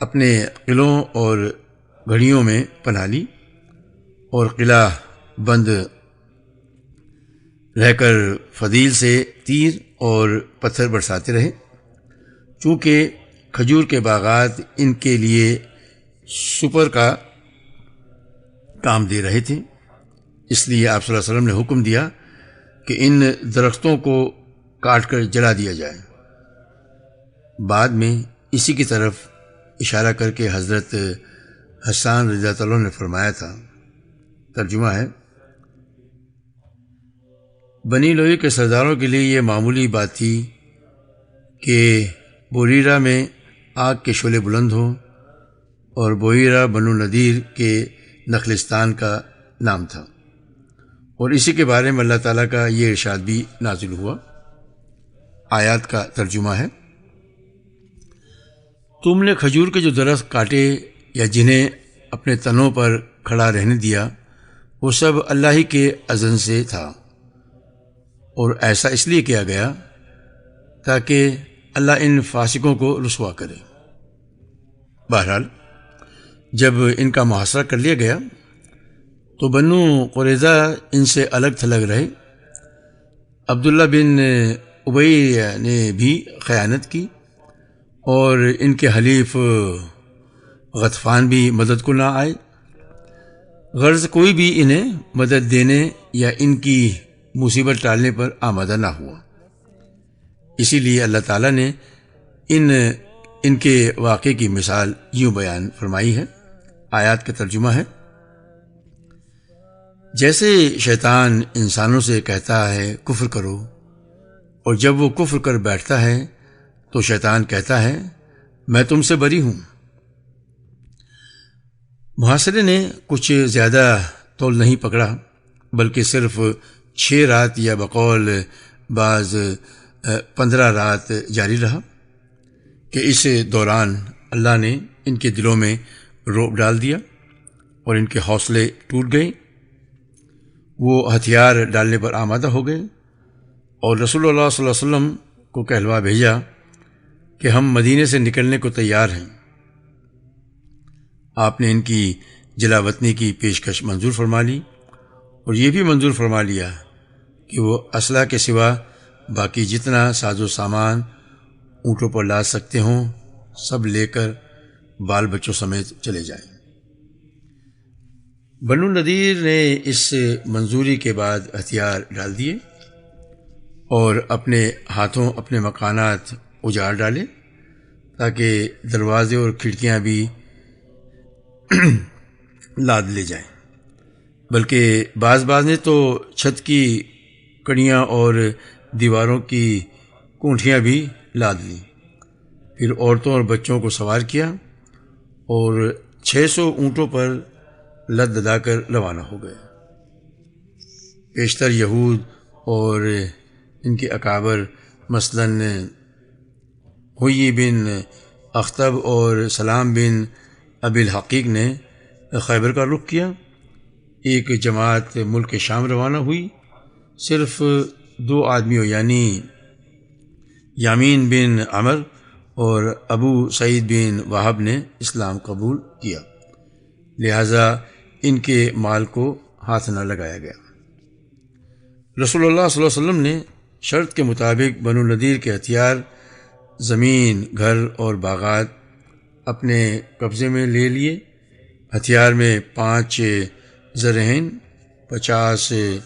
اپنے قلعوں اور گھڑیوں میں پناہ لی اور قلعہ بند رہ کر فضیل سے تیر اور پتھر برساتے رہے، چونکہ کھجور کے باغات ان کے لیے سپر کا کام دے رہے تھے، اس لیے آپ صلی اللہ علیہ وسلم نے حکم دیا کہ ان درختوں کو کاٹ کر جلا دیا جائے۔ بعد میں اسی کی طرف اشارہ کر کے حضرت حسان رضی اللہ عنہ نے فرمایا تھا، ترجمہ ہے، بنی لوئی کے سرداروں کے لیے یہ معمولی بات تھی کہ بوریرا میں آگ کے شعلے بلند ہوں، اور بویرا بنو نذیر کے نخلستان کا نام تھا، اور اسی کے بارے میں اللہ تعالیٰ کا یہ ارشاد بھی نازل ہوا۔ آیات کا ترجمہ ہے، تم نے کھجور کے جو درخت کاٹے یا جنہیں اپنے تنوں پر کھڑا رہنے دیا، وہ سب اللہ ہی کے اذن سے تھا، اور ایسا اس لیے کیا گیا تاکہ اللہ ان فاسقوں کو رسوا کرے۔ بہرحال جب ان کا محاصرہ کر لیا گیا تو بنو قریظہ ان سے الگ تھلگ رہے۔ عبداللہ بن ابی نے بھی خیانت کی، اور ان کے حلیف غطفان بھی مدد کو نہ آئے، غرض کوئی بھی انہیں مدد دینے یا ان کی مصیبت ٹالنے پر آمادہ نہ ہوا۔ اسی لیے اللہ تعالیٰ نے ان کے واقعے کی مثال یوں بیان فرمائی ہے۔ آیات کا ترجمہ ہے، جیسے شیطان انسانوں سے کہتا ہے کفر کرو، اور جب وہ کفر کر بیٹھتا ہے تو شیطان کہتا ہے میں تم سے بری ہوں۔ محاصرے نے کچھ زیادہ طول نہیں پکڑا، بلکہ صرف 6 رات یا بقول بعض 15 رات جاری رہا، کہ اس دوران اللہ نے ان کے دلوں میں رعب ڈال دیا اور ان کے حوصلے ٹوٹ گئے، وہ ہتھیار ڈالنے پر آمادہ ہو گئے، اور رسول اللہ صلی اللہ علیہ وسلم کو کہلوا بھیجا کہ ہم مدینے سے نکلنے کو تیار ہیں۔ آپ نے ان کی جلا وطنی کی پیشکش منظور فرما لی، اور یہ بھی منظور فرما لیا کہ وہ اسلحہ کے سوا باقی جتنا ساز و سامان اونٹوں پر لاد سکتے ہوں سب لے کر بال بچوں سمیت چلے جائیں۔ بنو نذیر نے اس منظوری کے بعد ہتھیار ڈال دیے اور اپنے ہاتھوں اپنے مکانات اجاڑ ڈالے، تاکہ دروازے اور کھڑکیاں بھی لاد لے جائیں، بلکہ بعض نے تو چھت کی کڑیاں اور دیواروں کی کونٹیاں بھی لاد لیں۔ پھر عورتوں اور بچوں کو سوار کیا اور 600 اونٹوں پر لد لدا کر روانہ ہو گئے۔ پیشتر یہود اور ان کے اکابر مثلاً حیی بن اختب اور سلام بن ابی الحقیق نے خیبر کا رخ کیا۔ ایک جماعت ملک شام روانہ ہوئی۔ صرف 2 آدمیوں یعنی یامین بن عمر اور ابو سعید بن وہب نے اسلام قبول کیا، لہٰذا ان کے مال کو ہاتھ نہ لگایا گیا۔ رسول اللہ صلی اللہ علیہ وسلم نے شرط کے مطابق بنو نذیر کے ہتھیار، زمین، گھر اور باغات اپنے قبضے میں لے لیے۔ ہتھیار میں 5 زرہین، 50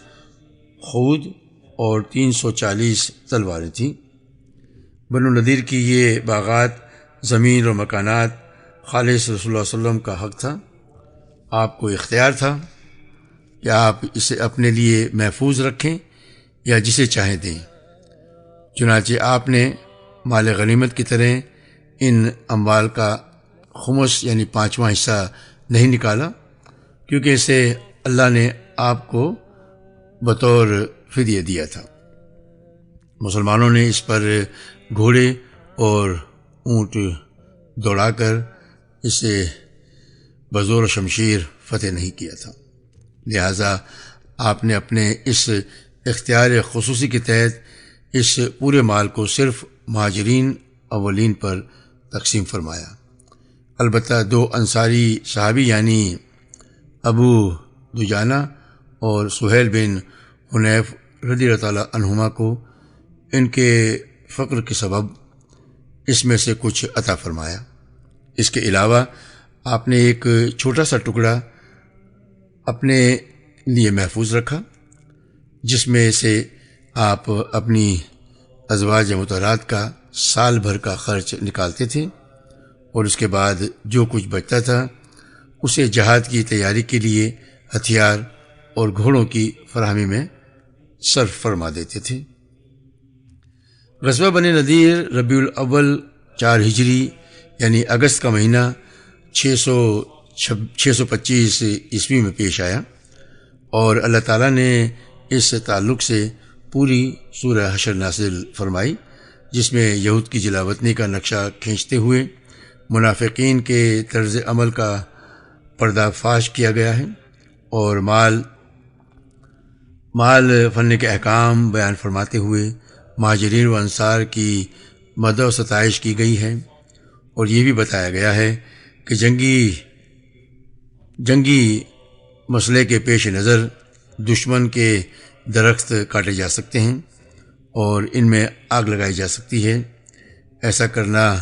خود اور 340 تلواریں تھیں۔ بنو نذیر کی یہ باغات، زمین اور مکانات خالص رسول اللہ علیہ وسلم کا حق تھا۔ آپ کو اختیار تھا کہ آپ اسے اپنے لیے محفوظ رکھیں یا جسے چاہیں دیں۔ چنانچہ آپ نے مال غنیمت کی طرح ان اموال کا خمس یعنی 5واں حصہ نہیں نکالا، کیونکہ اسے اللہ نے آپ کو بطور فدیہ دیا تھا۔ مسلمانوں نے اس پر گھوڑے اور اونٹ دوڑا کر اسے بزور و شمشیر فتح نہیں کیا تھا، لہٰذا آپ نے اپنے اس اختیار خصوصی کے تحت اس پورے مال کو صرف مہاجرین اولین پر تقسیم فرمایا۔ البتہ 2 انصاری صحابی یعنی ابو دجانہ اور سہیل بن حنیف رضی اللہ تعالیٰ عنہما کو ان کے فقر کے سبب اس میں سے کچھ عطا فرمایا۔ اس کے علاوہ آپ نے ایک چھوٹا سا ٹکڑا اپنے لیے محفوظ رکھا، جس میں سے آپ اپنی ازواج مطہرات کا سال بھر کا خرچ نکالتے تھے، اور اس کے بعد جو کچھ بچتا تھا اسے جہاد کی تیاری کے لیے ہتھیار اور گھوڑوں کی فراہمی میں صرف فرما دیتے تھے۔ غزوہ بنی نذیر ربیع الاول 4 ہجری یعنی اگست کا مہینہ 625 عیسوی میں پیش آیا، اور اللہ تعالیٰ نے اس تعلق سے پوری سورہ حشر نازل فرمائی، جس میں یہود کی جلاوطنی کا نقشہ کھینچتے ہوئے منافقین کے طرز عمل کا پردہ فاش کیا گیا ہے، اور مال فن کے احکام بیان فرماتے ہوئے مہاجرین و انصار کی مدح و ستائش کی گئی ہے، اور یہ بھی بتایا گیا ہے کہ جنگی مسئلے کے پیش نظر دشمن کے درخت کاٹے جا سکتے ہیں اور ان میں آگ لگائی جا سکتی ہے۔ ایسا کرنا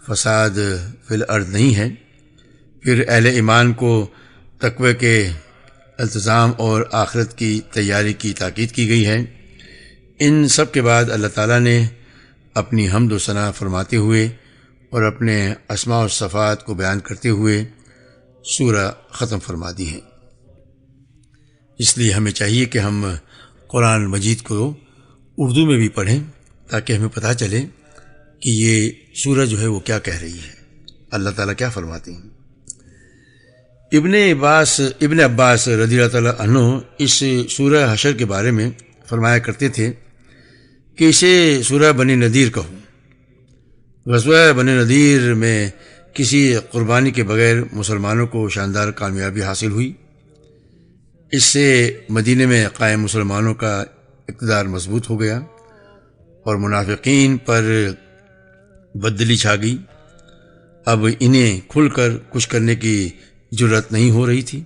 فساد فی الارض نہیں ہے۔ پھر اہل ایمان کو تقوی کے التزام اور آخرت کی تیاری کی تاکید کی گئی ہے۔ ان سب کے بعد اللہ تعالیٰ نے اپنی حمد و ثنا فرماتے ہوئے اور اپنے اسماء و صفات کو بیان کرتے ہوئے سورہ ختم فرما دی ہے۔ اس لیے ہمیں چاہیے کہ ہم قرآن مجید کو اردو میں بھی پڑھیں، تاکہ ہمیں پتہ چلے کہ یہ سورہ جو ہے وہ کیا کہہ رہی ہے، اللہ تعالیٰ کیا فرماتے ہیں۔ ابن عباس رضی اللہ تعالیٰ عنہ اس سورہ حشر کے بارے میں فرمایا کرتے تھے کہ اسے سورہ بنی نذیر کہو۔ غزوہ بنی نذیر میں کسی قربانی کے بغیر مسلمانوں کو شاندار کامیابی حاصل ہوئی۔ اس سے مدینے میں قائم مسلمانوں کا اقتدار مضبوط ہو گیا اور منافقین پر بددلی چھا گئی۔ اب انہیں کھل کر کچھ کرنے کی جرأت نہیں ہو رہی تھی۔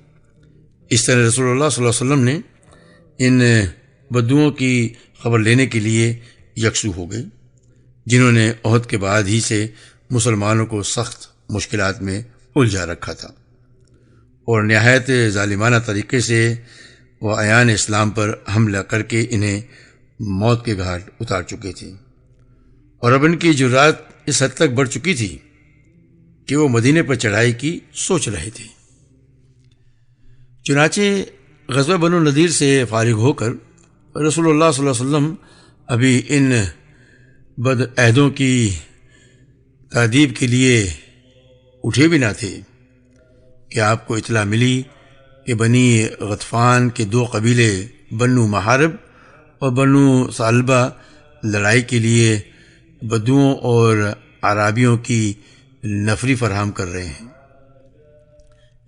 اس طرح رسول اللہ صلی اللہ علیہ وسلم نے ان بدوؤں کی خبر لینے کے لیے یکسو ہو گئے، جنہوں نے احد کے بعد ہی سے مسلمانوں کو سخت مشکلات میں الجھا رکھا تھا، اور نہایت ظالمانہ طریقے سے وہ اعیان اسلام پر حملہ کر کے انہیں موت کے گھاٹ اتار چکے تھے، اور اب ان کی جرأت اس حد تک بڑھ چکی تھی کہ وہ مدینے پر چڑھائی کی سوچ رہے تھے۔ چنانچہ غزوہ بنو نذیر سے فارغ ہو کر رسول اللہ صلی اللہ علیہ وسلم ابھی ان بدعہدوں کی تادیب کے لیے اٹھے بھی نہ تھے کہ آپ کو اطلاع ملی کہ بنی غطفان کے 2 قبیلے بنو محارب اور بنو ثعلبہ لڑائی کے لیے بدوؤں اور عرابیوں کی نفری فراہم کر رہے ہیں۔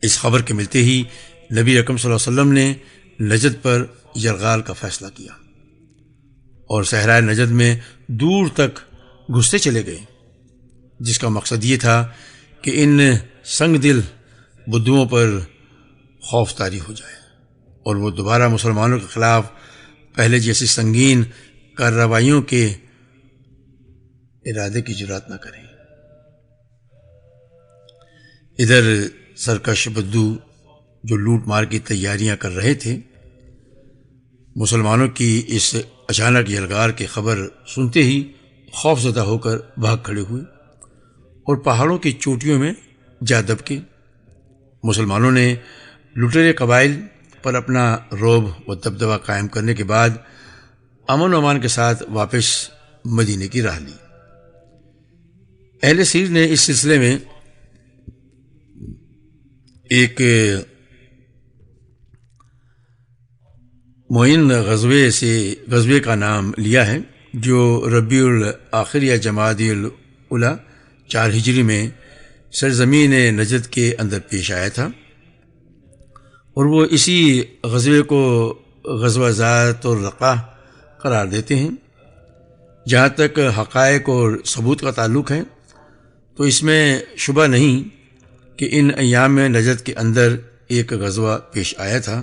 اس خبر کے ملتے ہی نبی اکرم صلی اللہ علیہ وسلم نے نجد پر یرغال کا فیصلہ کیا اور صحرائے نجد میں دور تک گھستے چلے گئے، جس کا مقصد یہ تھا کہ ان سنگ دل بدھوؤں پر خوف طاری ہو جائے اور وہ دوبارہ مسلمانوں کے خلاف پہلے جیسی سنگین کارروائیوں کے ارادے کی جرات نہ کریں۔ ادھر سرکش بدھو جو لوٹ مار کی تیاریاں کر رہے تھے، مسلمانوں کی اس اچانک یلغار کی خبر سنتے ہی خوف زدہ ہو کر بھاگ کھڑے ہوئے اور پہاڑوں کی چوٹیوں میں جا دبکے۔ مسلمانوں نے لٹیرے قبائل پر اپنا رعب و دبدبہ قائم کرنے کے بعد امن و امان کے ساتھ واپس مدینے کی راہ لی۔ اہل سیر نے اس سلسلے میں ایک معین غزوے کا نام لیا ہے جو ربیع الاخر یا جمادی الاولی 4 ہجری میں سرزمین نجد کے اندر پیش آیا تھا، اور وہ اسی غزوے کو غزوہ ذات الرقاع قرار دیتے ہیں۔ جہاں تک حقائق اور ثبوت کا تعلق ہے تو اس میں شبہ نہیں کہ ان ایام میں نجد کے اندر ایک غزوہ پیش آیا تھا،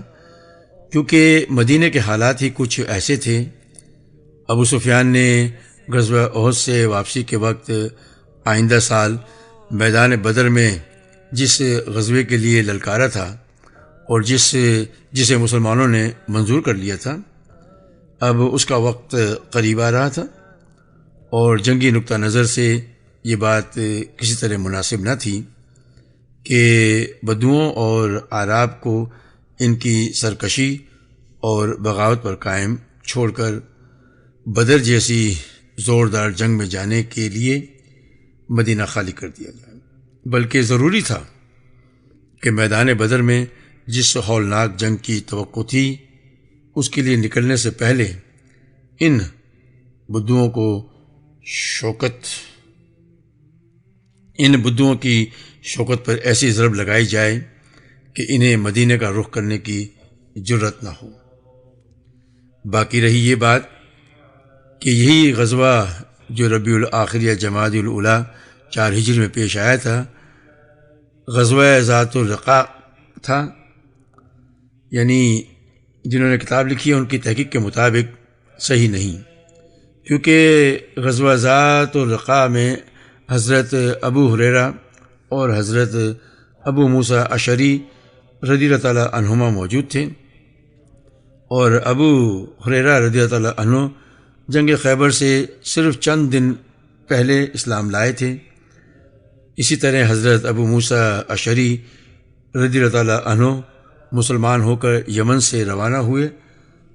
کیونکہ مدینے کے حالات ہی کچھ ایسے تھے۔ ابو سفیان نے غزوہ احد سے واپسی کے وقت آئندہ سال میدان بدر میں جس غزوے کے لیے للکارا تھا اور جسے مسلمانوں نے منظور کر لیا تھا، اب اس کا وقت قریب آ رہا تھا اور جنگی نقطہ نظر سے یہ بات کسی طرح مناسب نہ تھی کہ بدوؤں اور اعراب کو ان کی سرکشی اور بغاوت پر قائم چھوڑ کر بدر جیسی زوردار جنگ میں جانے کے لیے مدینہ خالی کر دیا جائے، بلکہ ضروری تھا کہ میدان بدر میں جس ہولناک جنگ کی توقع تھی اس کے لیے نکلنے سے پہلے ان بدھوؤں کی شوکت پر ایسی ضرب لگائی جائے کہ انہیں مدینے کا رخ کرنے کی جرت نہ ہو۔ باقی رہی یہ بات کہ یہی غزوہ جو ربیع الاخر یا جمادی الاولی 4 ہجری میں پیش آیا تھا، غزوہ ذات الرقاع تھا، یعنی جنہوں نے کتاب لکھی ہے ان کی تحقیق کے مطابق صحیح نہیں، کیونکہ غزوہ ذات الرقاع میں حضرت ابو ہریرہ اور حضرت ابو موسیٰ اشعری رضی اللہ تعالیٰ عنہما موجود تھے، اور ابو ہریرہ رضی اللہ تعالیٰ عنہ جنگ خیبر سے صرف چند دن پہلے اسلام لائے تھے۔ اسی طرح حضرت ابو موسیٰ اشعری رضی اللہ تعالیٰ عنہ مسلمان ہو کر یمن سے روانہ ہوئے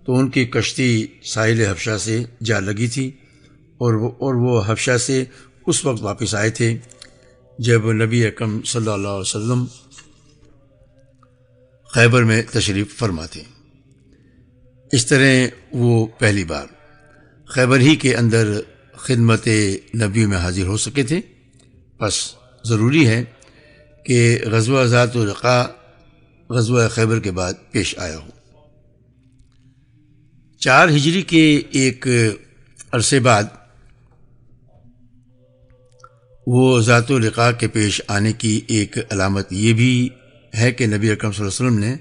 تو ان کی کشتی ساحل حبشہ سے جا لگی تھی، اور وہ حبشہ سے اس وقت واپس آئے تھے جب نبی اکرم صلی اللہ علیہ وسلم خیبر میں تشریف فرما تھے۔ اس طرح وہ پہلی بار خیبر ہی کے اندر خدمت نبی میں حاضر ہو سکے تھے، بس ضروری ہے کہ غزوہ ذات الرقاع غزوہ خیبر کے بعد پیش آیا ہو۔ 4 ہجری کے ایک عرصے بعد وہ ذات الرقاع کے پیش آنے کی ایک علامت یہ بھی ہے کہ نبی اکرم صلی اللہ علیہ وسلم نے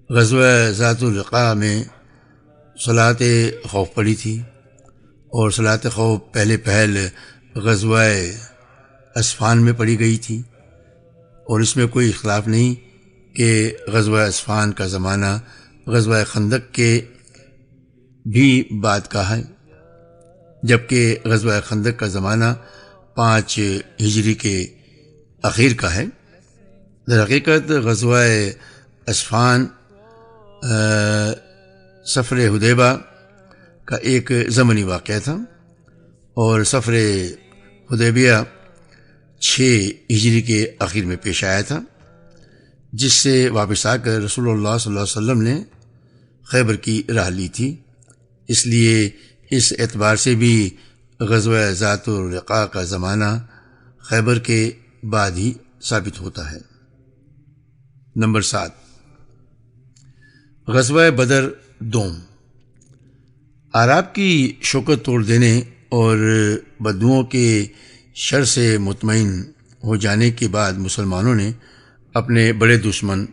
غزوہ ذات الرقاع میں صلاۃ خوف پڑھی تھی، اور صلاۃ خوف پہل غزوہ اصفہان میں پڑھی گئی تھی، اور اس میں کوئی اختلاف نہیں کہ غزوہ اصفہان کا زمانہ غزوہ خندق کے بھی بعد کا ہے، جبکہ غزوہ خندق کا زمانہ 5 ہجری کے اخیر کا ہے۔ در حقیقت غزوہ اصفہان سفر حدیبہ کا ایک زمنی واقعہ تھا، اور سفر حدیبیہ 6 ہجری کے اخیر میں پیش آیا تھا، جس سے واپس آ کر رسول اللہ صلی اللہ علیہ وسلم نے خیبر کی راہ لی تھی۔ اس لیے اس اعتبار سے بھی غزوہ ذات الرقاع کا زمانہ خیبر کے بعد ہی ثابت ہوتا ہے۔ نمبر 7، غزوہ بدر دوم۔ اعراب کی شوکت توڑ دینے اور بدوؤں کے شر سے مطمئن ہو جانے کے بعد مسلمانوں نے اپنے بڑے دشمن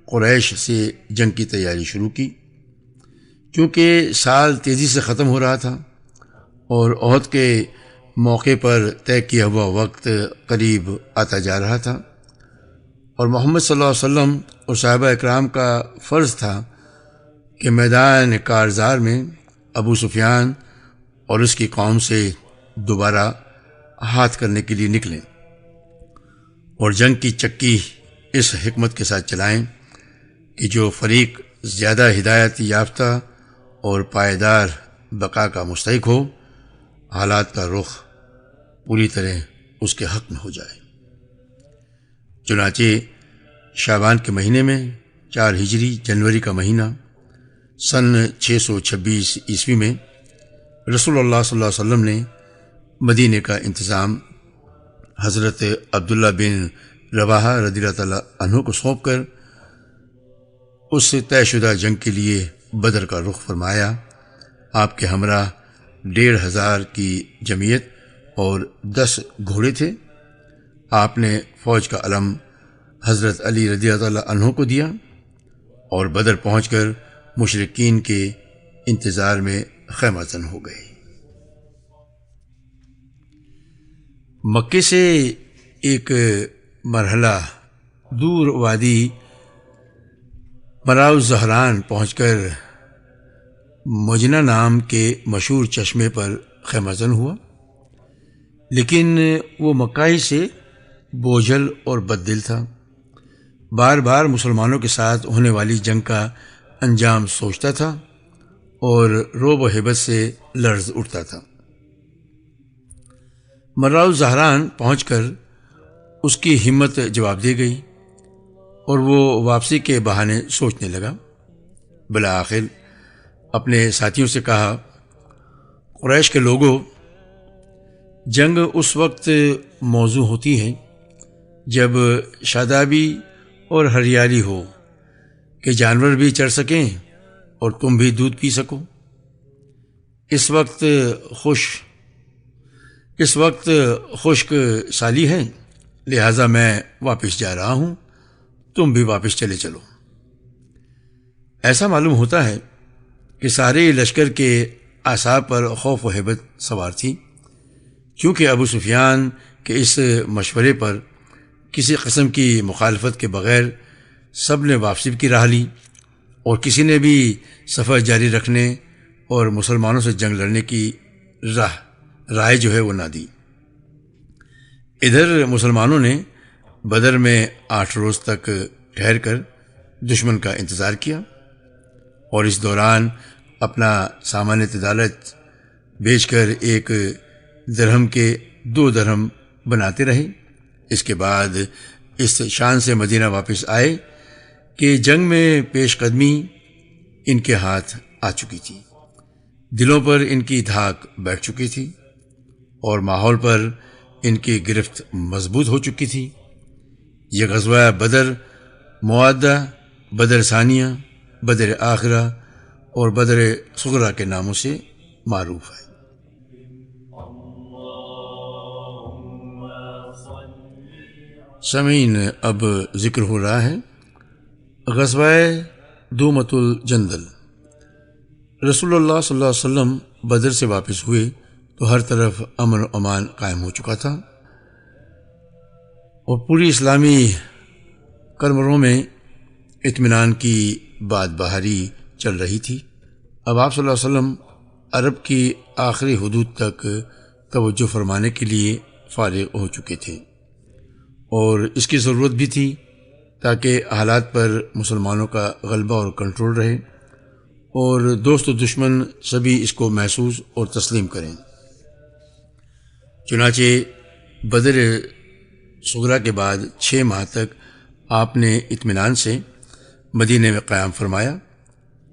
قریش سے جنگ کی تیاری شروع کی۔ کیونکہ سال تیزی سے ختم ہو رہا تھا اور احد کے موقع پر طے کیا ہوا وقت قریب آتا جا رہا تھا، اور محمد صلی اللہ علیہ وسلم اور صحابہ اکرام کا فرض تھا کہ میدان کارزار میں ابو سفیان اور اس کی قوم سے دوبارہ ہاتھ کرنے کے لیے نکلیں اور جنگ کی چکی اس حکمت کے ساتھ چلائیں کہ جو فریق زیادہ ہدایت یافتہ اور پائیدار بقا کا مستحق ہو، حالات کا رخ پوری طرح اس کے حق میں ہو جائے۔ چنانچہ شعبان کے مہینے میں 4 ہجری جنوری کا مہینہ سن 626 عیسوی میں رسول اللہ صلی اللہ علیہ وسلم نے مدینے کا انتظام حضرت عبداللہ بن رواحہ رضی اللہ تعالیٰ عنہ کو سونپ کر اس طے شدہ جنگ کے لیے بدر کا رخ فرمایا۔ آپ کے ہمراہ 1500 کی جمعیت اور 10 گھوڑے تھے۔ آپ نے فوج کا علم حضرت علی رضی اللہ تعالیٰ عنہ کو دیا اور بدر پہنچ کر مشرکین کے انتظار میں خیمہ زن ہو گئے۔ مکے سے ایک مرحلہ دور وادی مراء الزہران پہنچ کر مجنہ نام کے مشہور چشمے پر خیمہ زن ہوا، لیکن وہ مکہ ہی سے بوجھل اور بددل تھا۔ بار بار مسلمانوں کے ساتھ ہونے والی جنگ کا انجام سوچتا تھا اور رعب و ہیبت سے لرز اٹھتا تھا۔ مراء الزہران پہنچ کر اس کی ہمت جواب دے گئی اور وہ واپسی کے بہانے سوچنے لگا۔ بالآخر اپنے ساتھیوں سے کہا، قریش کے لوگوں، جنگ اس وقت موزوں ہوتی ہے جب شادابی اور ہریالی ہو کہ جانور بھی چر سکیں اور تم بھی دودھ پی سکو۔ اس وقت خشک سالی ہے، لہٰذا میں واپس جا رہا ہوں، تم بھی واپس چلے چلو۔ ایسا معلوم ہوتا ہے کہ سارے لشکر کے اعصاب پر خوف و ہیبت سوار تھی، کیونکہ ابو سفیان کے اس مشورے پر کسی قسم کی مخالفت کے بغیر سب نے واپسی کی راہ لی اور کسی نے بھی سفر جاری رکھنے اور مسلمانوں سے جنگ لڑنے کی رائے جو ہے وہ نہ دی۔ ادھر مسلمانوں نے بدر میں 8 روز تک ٹھہر کر دشمن کا انتظار کیا اور اس دوران اپنا سامان تجارت بیچ کر 1 درہم کے 2 درہم بناتے رہے۔ اس کے بعد اس شان سے مدینہ واپس آئے کہ جنگ میں پیش قدمی ان کے ہاتھ آ چکی تھی، دلوں پر ان کی دھاک بیٹھ چکی تھی اور ماحول پر ان کی گرفت مضبوط ہو چکی تھی۔ یہ غزوہ بدر معدہ، بدر ثانیہ، بدر آخرہ اور بدر صغریٰ کے ناموں سے معروف ہے۔ سامعین، اب ذکر ہو رہا ہے غزوہ دومۃ الجندل۔ رسول اللہ صلی اللہ علیہ وسلم بدر سے واپس ہوئے تو ہر طرف امن و امان قائم ہو چکا تھا اور پوری اسلامی کرمروں میں اطمینان کی باد بہاری چل رہی تھی۔ اب آپ صلی اللہ علیہ وسلم عرب کی آخری حدود تک توجہ فرمانے کے لیے فارغ ہو چکے تھے اور اس کی ضرورت بھی تھی تاکہ حالات پر مسلمانوں کا غلبہ اور کنٹرول رہے اور دوست و دشمن سبھی اس کو محسوس اور تسلیم کریں۔ چنانچہ بدر صغریٰ کے بعد 6 ماہ تک آپ نے اطمینان سے مدینے میں قیام فرمایا۔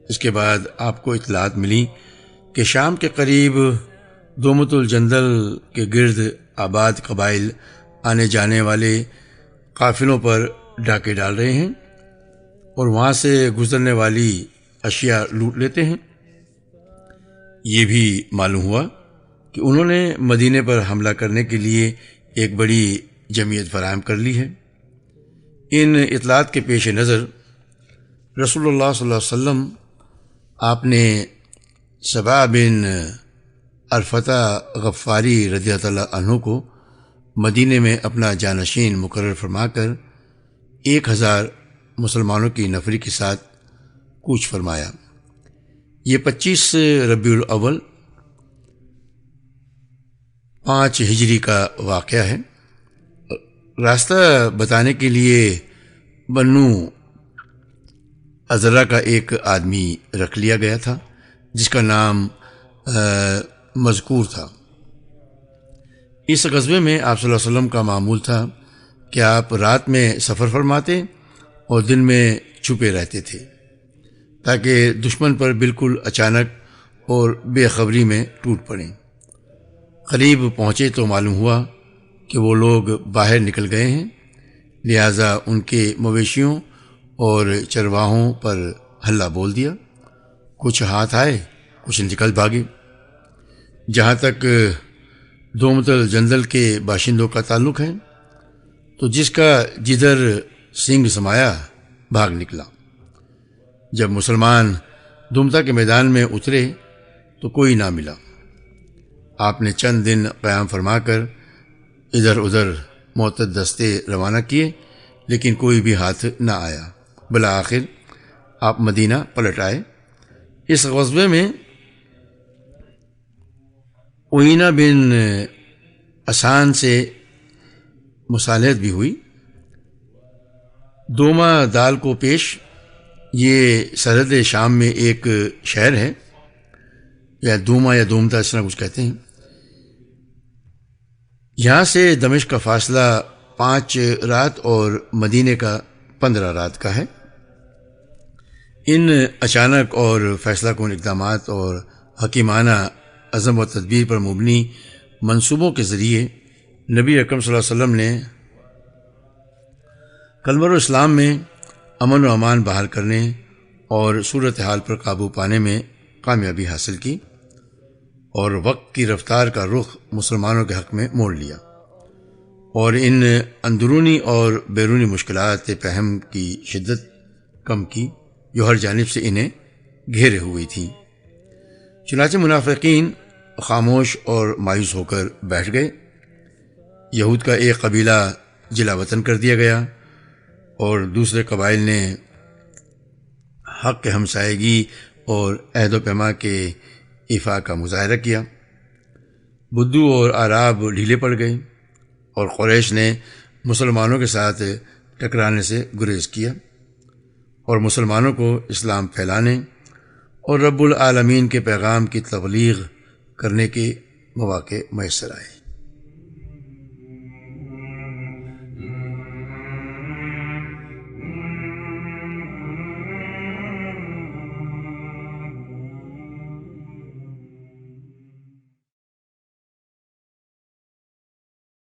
اس کے بعد آپ کو اطلاعات ملی کہ شام کے قریب دومۃ الجندل کے گرد آباد قبائل آنے جانے والے قافلوں پر ڈاکے ڈال رہے ہیں اور وہاں سے گزرنے والی اشیاء لوٹ لیتے ہیں۔ یہ بھی معلوم ہوا کہ انہوں نے مدینے پر حملہ کرنے کے لیے ایک بڑی جمعیت فراہم کر لی ہے۔ ان اطلاعات کے پیش نظر رسول اللہ صلی اللہ علیہ وسلم آپ نے سبا بن الفتح غفاری رضی اللہ عنہ کو مدینے میں اپنا جانشین مقرر فرما کر 1000 مسلمانوں کی نفری کے ساتھ کوچ فرمایا۔ یہ 25 ربیع الاول 5 ہجری کا واقعہ ہے۔ راستہ بتانے کے لیے بنو ازرہ کا ایک آدمی رکھ لیا گیا تھا جس کا نام مذکور تھا۔ اس غزوے میں آپ صلی اللہ علیہ وسلم کا معمول تھا کہ آپ رات میں سفر فرماتے اور دن میں چھپے رہتے تھے تاکہ دشمن پر بالکل اچانک اور بے خبری میں ٹوٹ پڑیں۔ قریب پہنچے تو معلوم ہوا کہ وہ لوگ باہر نکل گئے ہیں، لہٰذا ان کے مویشیوں اور چرواہوں پر حلہ بول دیا۔ کچھ ہاتھ آئے، کچھ نکل بھاگے۔ جہاں تک دومت الجندل کے باشندوں کا تعلق ہے تو جس کا جدھر سنگ سمایا بھاگ نکلا۔ جب مسلمان دومتا کے میدان میں اترے تو کوئی نہ ملا۔ آپ نے چند دن قیام فرما کر ادھر ادھر معتد دستے روانہ کیے لیکن کوئی بھی ہاتھ نہ آیا۔ بالآخر آپ مدینہ پلٹ آئے۔ اس غزوے میں عینہ بن اسان سے مصالحت بھی ہوئی۔ دوما دال کو پیش، یہ سرحد شام میں ایک شہر ہے، یا دوما یا دومتا اس طرح کچھ کہتے ہیں۔ یہاں سے دمشق کا فاصلہ 5 رات اور مدینے کا 15 رات کا ہے۔ ان اچانک اور فیصلہ کن اقدامات اور حکیمانہ عزم و تدبیر پر مبنی منصوبوں کے ذریعے نبی اکرم صلی اللہ علیہ وسلم نے کلمر اسلام میں امن و امان بحال کرنے اور صورتحال پر قابو پانے میں کامیابی حاصل کی اور وقت کی رفتار کا رخ مسلمانوں کے حق میں موڑ لیا اور ان اندرونی اور بیرونی مشکلات پہم کی شدت کم کی جو ہر جانب سے انہیں گھیرے ہوئی تھیں۔ چنانچہ منافقین خاموش اور مایوس ہو کر بیٹھ گئے۔ یہود کا ایک قبیلہ جلا وطن کر دیا گیا اور دوسرے قبائل نے حق ہمسائیگی اور عہد و پیما کے ایفا کا مظاہرہ کیا۔ بدو اور اعراب ڈھیلے پڑ گئے اور قریش نے مسلمانوں کے ساتھ ٹکرانے سے گریز کیا اور مسلمانوں کو اسلام پھیلانے اور رب العالمین کے پیغام کی تبلیغ کرنے کے مواقع میسر آئے۔